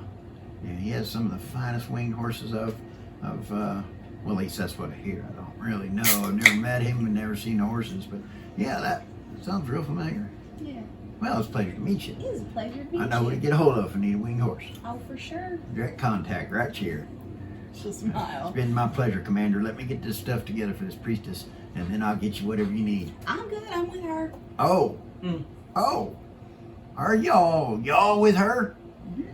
Yeah, he has some of the finest winged horses of well, at least that's what I hear. I don't really know. I've never met him and never seen the horses, but yeah, that sounds real familiar. Yeah. Well, it's a pleasure to meet you. It is a pleasure to meet you. I know who to get a hold of if I need a winged horse. Oh, for sure. Direct contact right here. She'll smile. It's been my pleasure, Commander. Let me get this stuff together for this priestess, and then I'll get you whatever you need. I'm good. I'm with her. Oh. Oh. Are y'all with her? Mm-hmm.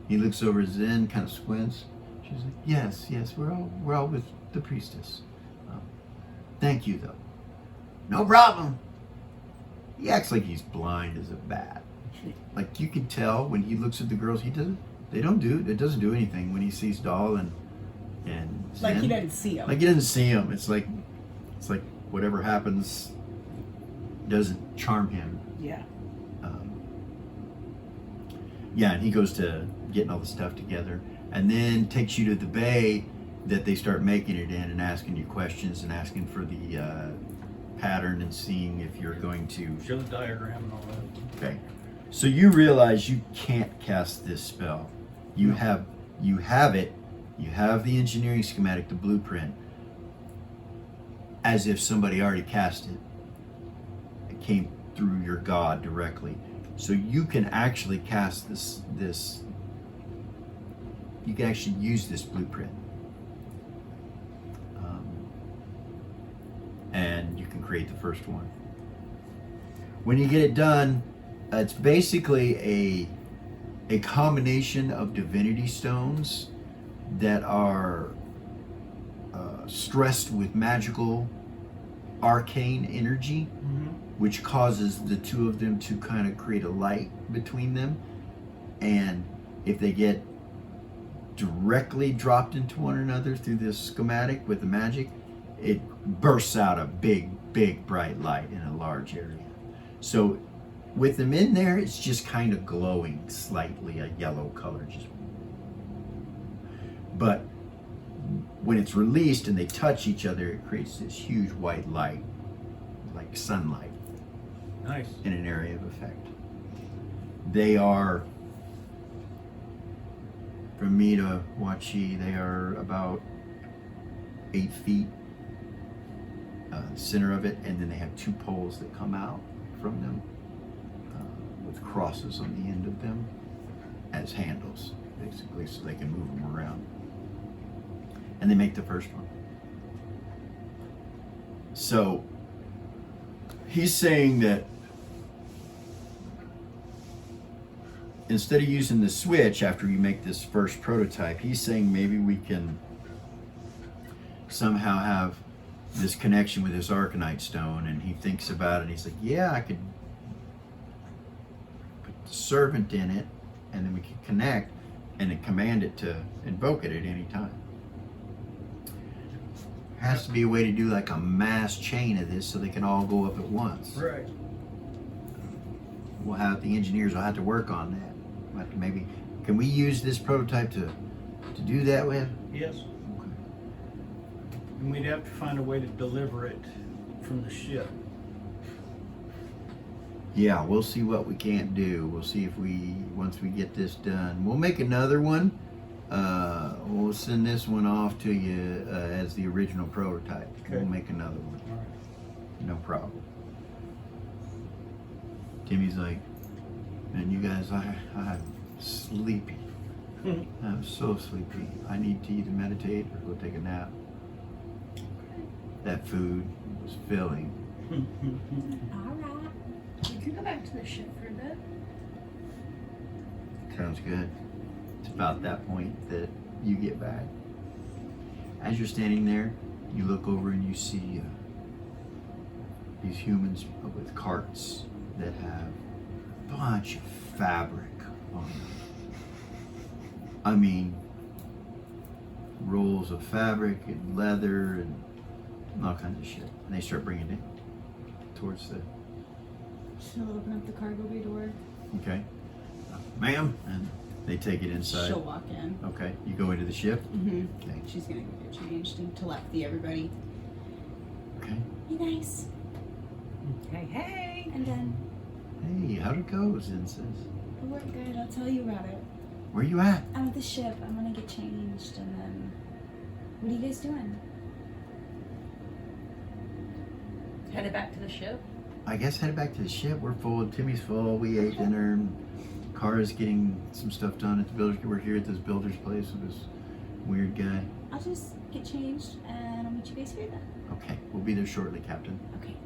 He looks over at Zen, kind of squints. She's like, yes, we're all with the priestess. Thank you, though. No problem. He acts like he's blind as a bat. Like you can tell when he looks at the girls, it doesn't do anything when he sees Doll and Zen. Like he doesn't see him. Like he doesn't see him. It's like whatever happens doesn't charm him. Yeah. Yeah, and he goes to getting all the stuff together, and then takes you to the bay that they start making it in, and asking you questions and asking for the pattern and seeing if you're going to. Show the diagram and all that. Okay, so you realize you can't cast this spell. You have it. You have the engineering schematic, the blueprint, as if somebody already cast it. It came through your god directly. So you can actually cast this. You can actually use this blueprint, and you can create the first one. When you get it done, it's basically a combination of divinity stones that are stressed with magical arcane energy, which causes the two of them to kind of create a light between them. And if they get directly dropped into one another through this schematic with the magic, it bursts out a big bright light in a large area. So with them in there, it's just kind of glowing slightly, a yellow color. But when it's released and they touch each other, it creates this huge white light, like sunlight. Nice. In an area of effect. They are, from me to Wachi, they are about 8 feet, center of it, and then they have 2 poles that come out from them with crosses on the end of them as handles, basically, so they can move them around. And they make the first one. So he's saying that instead of using the switch after you make this first prototype, he's saying maybe we can somehow have this connection with this Arcanite stone. And he thinks about it and he's like, yeah, I could put the servant in it and then we could connect and then command it to invoke it at any time. There has to be a way to do like a mass chain of this so they can all go up at once. Right. We'll have the engineers will have to work on that. Like maybe, can we use this prototype to do that with? Yes. Okay. And we'd have to find a way to deliver it from the ship. Yeah, we'll see what we can't do. We'll see if once we get this done, we'll make another one. We'll send this one off to you as the original prototype. Okay. We'll make another one. All right. No problem. Timmy's like, man, you guys, I'm sleepy. I'm so sleepy. I need to either meditate or go take a nap. That food was filling. All right. We can go back to the ship for a bit. Sounds good. It's about that point that you get back. As you're standing there, you look over and you see these humans with carts that have a bunch of fabric on them. I mean, rolls of fabric and leather and all kinds of shit. And they start bringing it towards the, She'll open up the cargo bay door. okay, ma'am, and they take it inside. She'll walk in. Okay, you go into the ship. Mm-hmm. Okay. She's gonna go get changed and telepathy everybody. Okay. Hey guys. Hey, hey! And then Hey, how'd it go, Zen says? It worked good. I'll tell you about it. Where you at? I'm at the ship. I'm gonna get changed and then. What are you guys doing? Headed back to the ship. I guess head back to the ship. We're full. Timmy's full. We ate dinner. Kara's getting some stuff done at the builder's. We're here at this builder's place with this weird guy. I'll just get changed and I'll meet you guys here then. Okay, we'll be there shortly, Captain. Okay.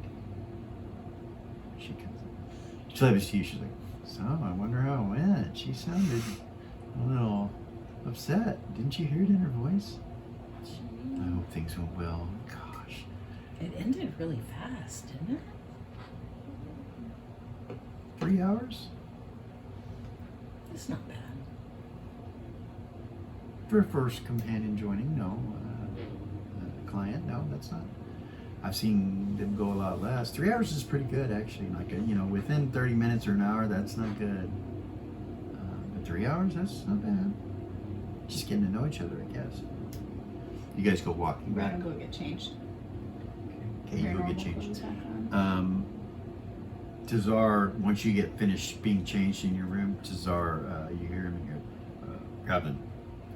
She comes. She leaves to you. She's like, so I wonder how it went. She sounded a little upset. Didn't you hear it in her voice? I hope things went well. Gosh. It ended really fast, didn't it? 3 hours? It's not bad. For a first companion joining, no. Client, no, that's not. I've seen them go a lot less. 3 hours is pretty good, actually. Like, within 30 minutes or an hour, that's not good. But 3 hours, that's not bad. Just getting to know each other, I guess. You guys go walking We're back. gonna go get changed. Okay, you Your go get normal changed. clothes back on. Tazar, once you get finished being changed in your room, Tazar, you hear him here. Captain,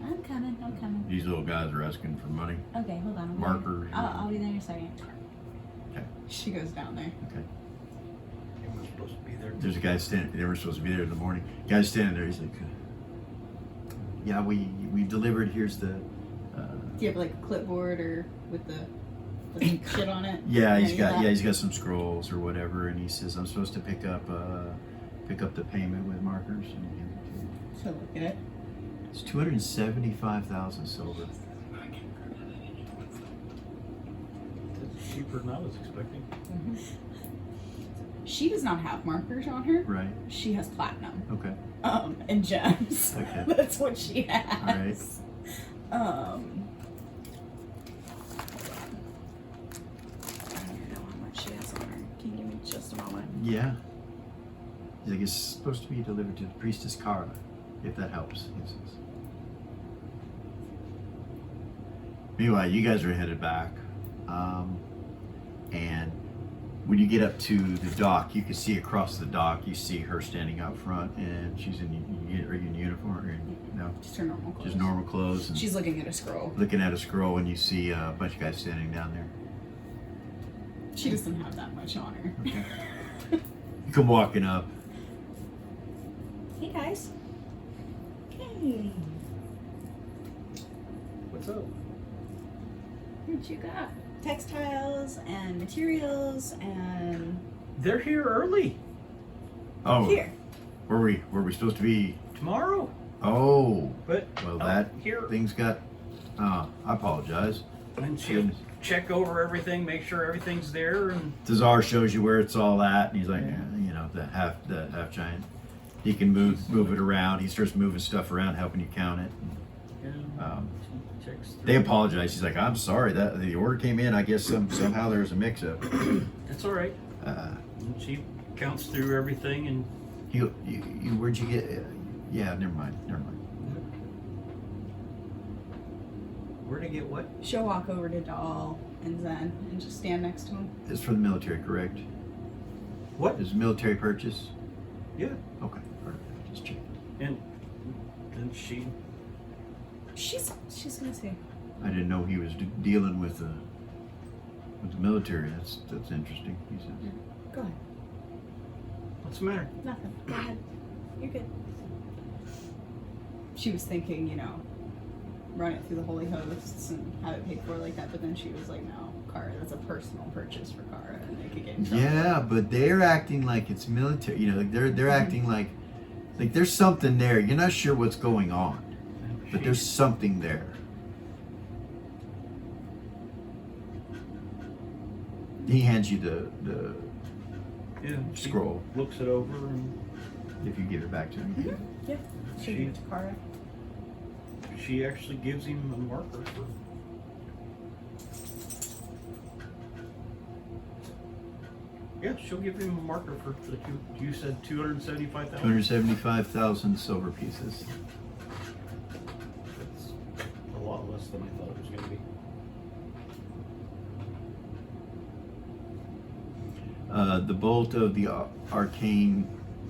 I'm coming. these little guys are asking for money. Okay, hold on. Marker. I'll be there in a second. Okay. She goes down there. Okay. They were supposed to be there. There's a guy standing. They were supposed to be there in the morning. Guy's standing there. He's like, "Yeah, we delivered. Here's the." Do you have like a clipboard or with the shit on it? Yeah, Any he's of got. that? Yeah, he's got some scrolls or whatever, and he says, "I'm supposed to pick up the payment with markers." And he gives it to you. So look at it. It's 275,000 silver. It's cheaper than I was expecting. She does not have markers on her. Right. She has platinum. Okay. And gems. Okay. That's what she has. All right. I don't even know how much she has on her. Can you give me just a moment? Yeah. He's like, it's supposed to be delivered to the priestess Kara, if that helps. He says. Meanwhile, you guys are headed back, and when you get up to the dock, you can see across the dock. You see her standing out front, and she's in. Are you in uniform? Or no, Just her normal clothes. just normal clothes. And She's looking at a scroll. looking at a scroll, and you see a bunch of guys standing down there. She doesn't have that much on her. Okay. You come walking up. Hey guys. hey, What's up? What you got? Textiles and materials and They're here early. Oh, here. Were we supposed to be? Tomorrow. Oh, But well, that here. thing's got. I apologize. And she'll check over everything, make sure everything's there, and Tazar shows you where it's all at, and he's like, you know, the half giant. He can move it around. He starts moving stuff around, helping you count it. she checks through. They apologize. He's like, I'm sorry that the order came in. I guess somehow there was a mix-up. That's all right. And she counts through everything, and You where'd you get? Yeah, never mind. where to get what? She'll walk over to Doll and Zen and just stand next to him. It's for the military, correct? What? Is a military purchase? Yeah. Okay, perfect. Just checking. And then she. She's gonna say, I didn't know he was dealing with the military. That's interesting. He says. go ahead. What's the matter? Nothing. Go ahead. You're good. She was thinking, you know, run it through the holy hosts and have it paid for like that, but then she was like, no, Kara, that's a personal purchase for Kara, and they could get in trouble. Yeah, but they're acting like it's military. You know, like they're acting like there's something there. You're not sure what's going on, but there's something there. He hands you the she scroll. looks it over, and If you give it back to him. Yeah. She gave it to Kara. she actually gives him a marker for. Yeah, she'll give him a marker for the two. You said 275,000. 275,000 silver pieces. That's a lot less than I thought it was going to be. The bolt of the arcane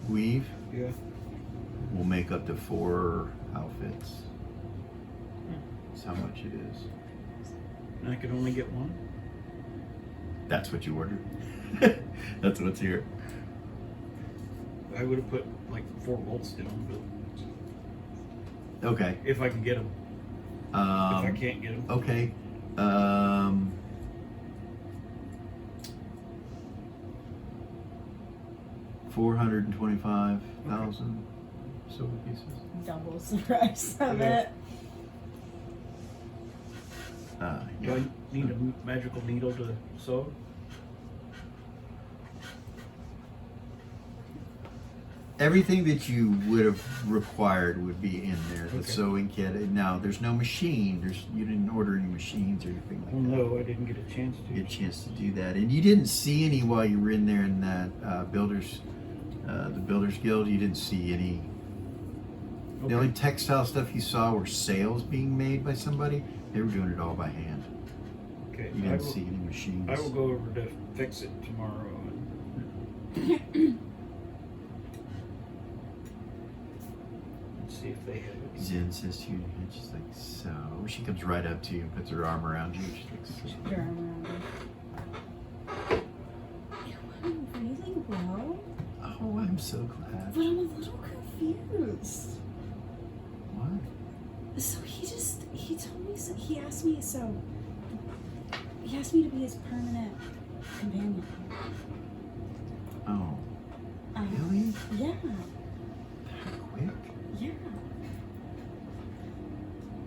weave Yeah. will make up to 4 outfits. That's how much it is. And I could only get one. That's what you ordered. That's what's here. I would have put like 4 bolts down, but Okay. if I can get them. If I can't get them. Okay. 425,000 silver pieces. Doubles the price of Okay. it. Do I need a magical needle to sew? Everything that you would have required would be in there. The Okay. sewing kit. Now, there's no machine. You didn't order any machines or anything like Well, that. no, I didn't get a chance to. Get a chance to do that, and you didn't see any while you were in there in that the Builders Guild. You didn't see any. Okay. The only textile stuff you saw were sails being made by somebody. They were doing it all by hand. Okay, You I didn't will, see any machines. I will go over to fix it tomorrow. And see if they have it. Zen says to you, and she's like, so. She comes right up to you and puts her arm around you. She's like, so. Put her arm around her. It went really well, Oh, I'm so glad. but I'm a little confused. What? So he told me, so he asked me to be his permanent companion. Oh, Um, really? Yeah, That quick? yeah.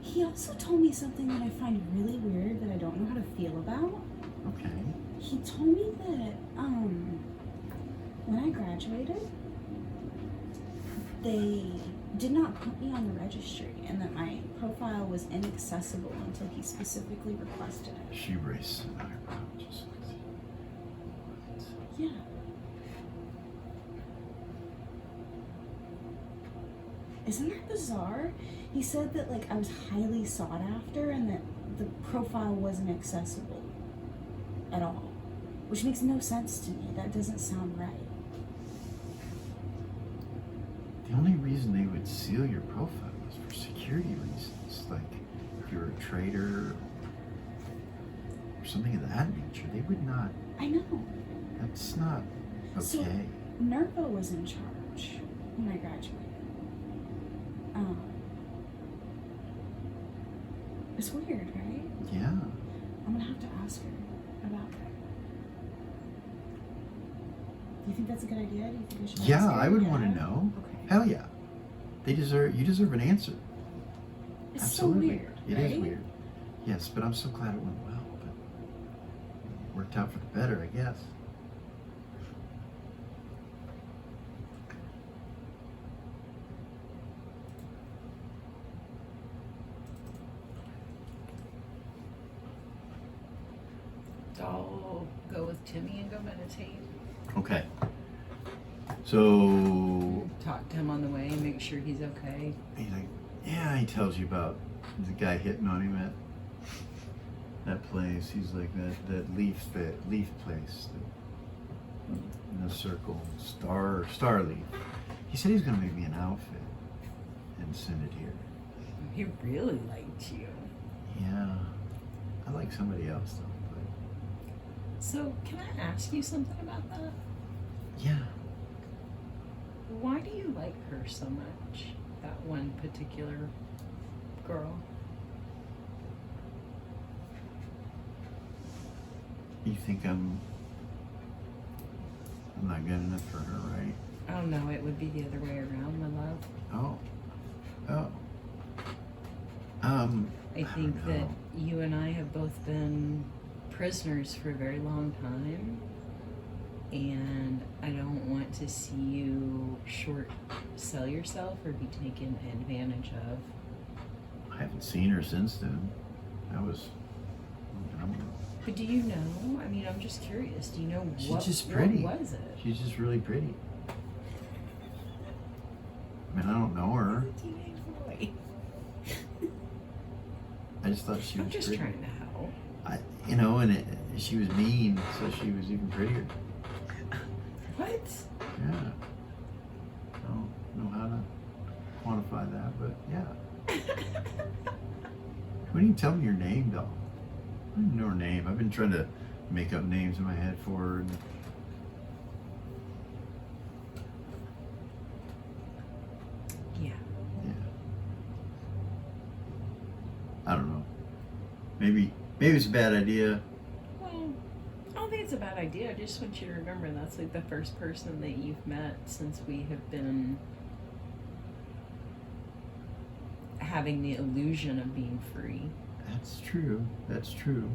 He also told me something that I find really weird that I don't know how to feel about. Okay. He told me that when I graduated, they did not put me on the registry and that my profile was inaccessible until he specifically requested it. She raised an eyebrow. Just like, what? Yeah. Isn't that bizarre? He said that like I was highly sought after and that the profile wasn't accessible at all. Which makes no sense to me. That doesn't sound right. The only reason they would seal your profile was for security reasons. Like, if you're a traitor or something of that nature, they would not. I know. That's not okay. So, Nervo was in charge when I graduated. It's weird, right? Yeah. I'm gonna have to ask her about that. Do you think that's a good idea? Do you think I should ask Yeah, her? I would want to know. Okay. Hell yeah. You deserve an answer. It's Absolutely. so weird. It right? is weird. Yes, but I'm so glad it went well. But it worked out for the better, I guess. I'll go with Timmy and go meditate. Okay. So Talk to him on the way and make sure he's okay. he's like, yeah, he tells you about the guy hitting on him at that place. He's like that leaf place in the circle, star leaf. He said he's gonna make me an outfit and send it here. He really liked you. Yeah, I like somebody else though. But So, can I ask you something about that? yeah, Why do you like her so much? That one particular girl? you think I'm not good enough for her, right? Oh no, it would be the other way around, my love. Oh. I think don't that know. you and I have both been prisoners for a very long time, and I don't want to see you sell yourself or be taken advantage of. I haven't seen her since then. That was a long time ago. But do you know? I mean, I'm just curious. Do you know She's just pretty. what was it? She's just really pretty. I mean, I don't know her. Teenage boy. I just thought she was I'm just pretty. trying to help. She was mean, so she was even prettier. What? Yeah. I don't know how to quantify that, but yeah. Why didn't you tell me your name, though? I didn't know her name. I've been trying to make up names in my head for her. And Yeah. yeah. I don't know. Maybe it's a bad idea. Well, I don't think it's a bad idea. I just want you to remember that's like the first person that you've met since we have been having the illusion of being free. That's true. That's true.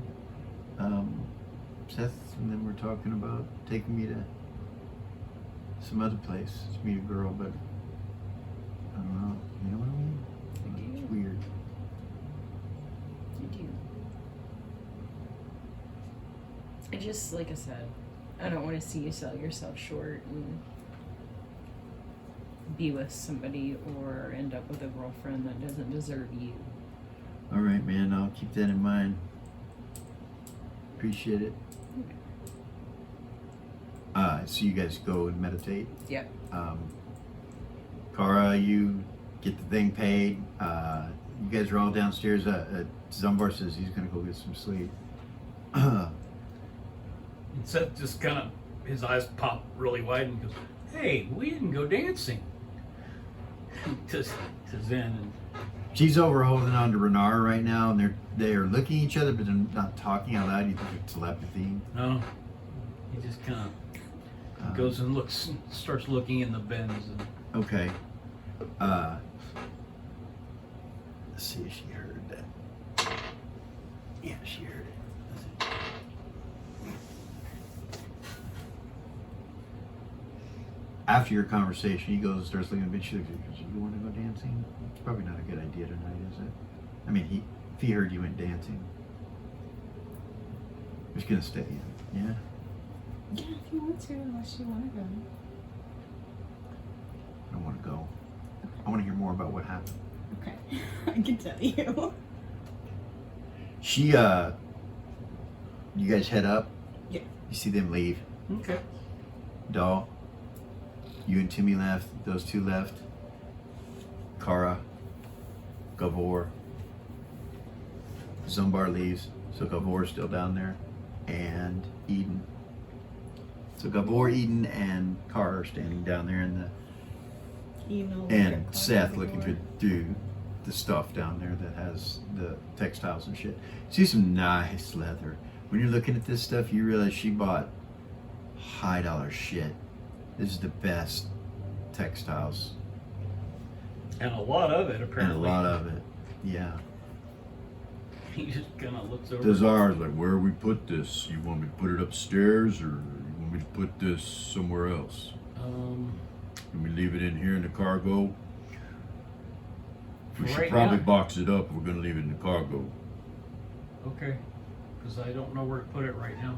Seth and then we're talking about taking me to some other place to meet a girl, but I don't know. You know what I mean? I do. It's weird. You do. I just, like I said, I don't want to see you sell yourself short and be with somebody or end up with a girlfriend that doesn't deserve you. All right, man. I'll keep that in mind. Appreciate it. So you guys go and meditate. Yep. Kara, you get the thing paid. You guys are all downstairs. Zumbar says he's gonna go get some sleep. And Seth just kind of, his eyes pop really wide and goes, "Hey, we didn't go dancing." to Zen and She's over holding on to Renard right now, and they're looking at each other, but they're not talking out loud. You think it's telepathy? no, he just kind of goes and looks, starts looking in the bins and Okay. Let's see if she heard that. Yeah, she heard it. After your conversation, he goes and starts looking at me. She looks at you. You want to go dancing? It's probably not a good idea tonight, is it? I mean, if he heard you went dancing, he's gonna stay in. Yeah. Yeah, if you want to, unless you want to go. I don't want to go. I want to hear more about what happened. Okay, I can tell you. She, you guys head up. Yeah. You see them leave. okay. Doll, you and Timmy left. Those two left. Kara, Gavor. Zumbar leaves, so Gavor's still down there, and Eden. So Gavor, Eden, and Kara are standing down there, and and Seth looking through the stuff down there that has the textiles and shit. See some nice leather. When you're looking at this stuff, you realize she bought high dollar shit. This is the best textiles And a lot of it, apparently. And a lot of it. Yeah. He just kind of looks over. Desir's like, where we put this? You want me to put it upstairs, or you want me to put this somewhere else? Can we leave it in here in the cargo? We should Right probably now? box it up. We're gonna leave it in the cargo. Okay. Because I don't know where to put it right now.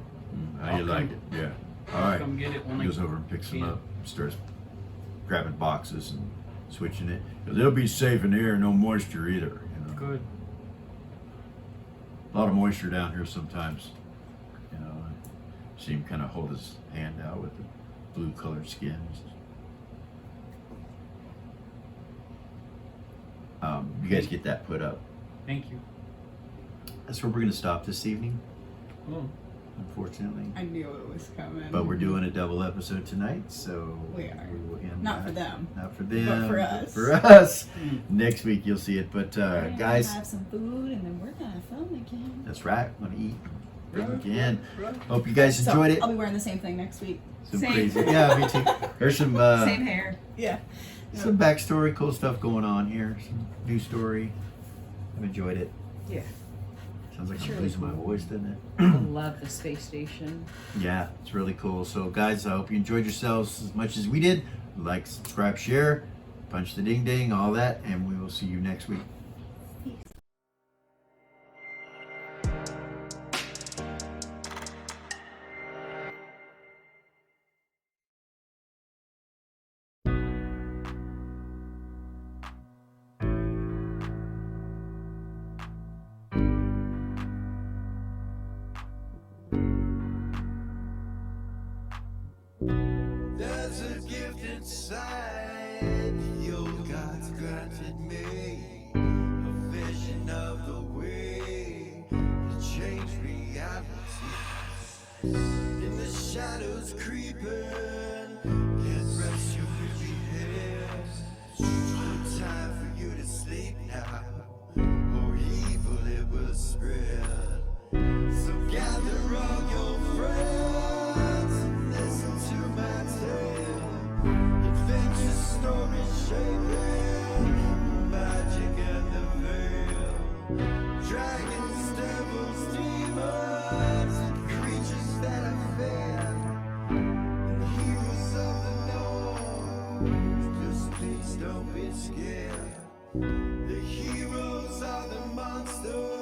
How you I'll like come- it? Yeah. All right. Come get it when He I goes over and picks them can. up, starts grabbing boxes and switching it. They'll be safe in here, no moisture either. You know, Good. A lot of moisture down here sometimes. You know, I see him kind of hold his hand out with the blue colored skin. You guys get that put up. Thank you. That's where we're going to stop this evening, Oh, unfortunately. I knew it was coming. But we're doing a double episode tonight, so We are. will end Not for that. them. Not for them. But for but us. For us. Mm. Next week you'll see it. But We're gonna guys, have some food and then we're gonna film again. that's right. I'm gonna eat Right, again. right. Hope you guys So, enjoyed it. I'll be wearing the same thing next week. Some Same. crazy. Yeah, me too. There's some Same hair. Yeah. some backstory, cool stuff going on here. Some new story. I've enjoyed it. Yeah. Sounds like It's I'm really losing my cool. voice, doesn't it? I love the space station. Yeah, it's really cool. So, guys, I hope you enjoyed yourselves as much as we did. Like, subscribe, share, punch the ding ding, all that, and we will see you next week. There's a gift inside the old gods granted me, a vision of the way to change reality. In the shadows creeping, can't rest your weary head. No time for you to sleep now, or evil it will spread. So gather all your friends and listen to my tale. Adventure story shaping magic and the veil. Dragons, devils, demons, and creatures that are fair. And heroes of the north, just please don't be scared. The heroes are the monsters.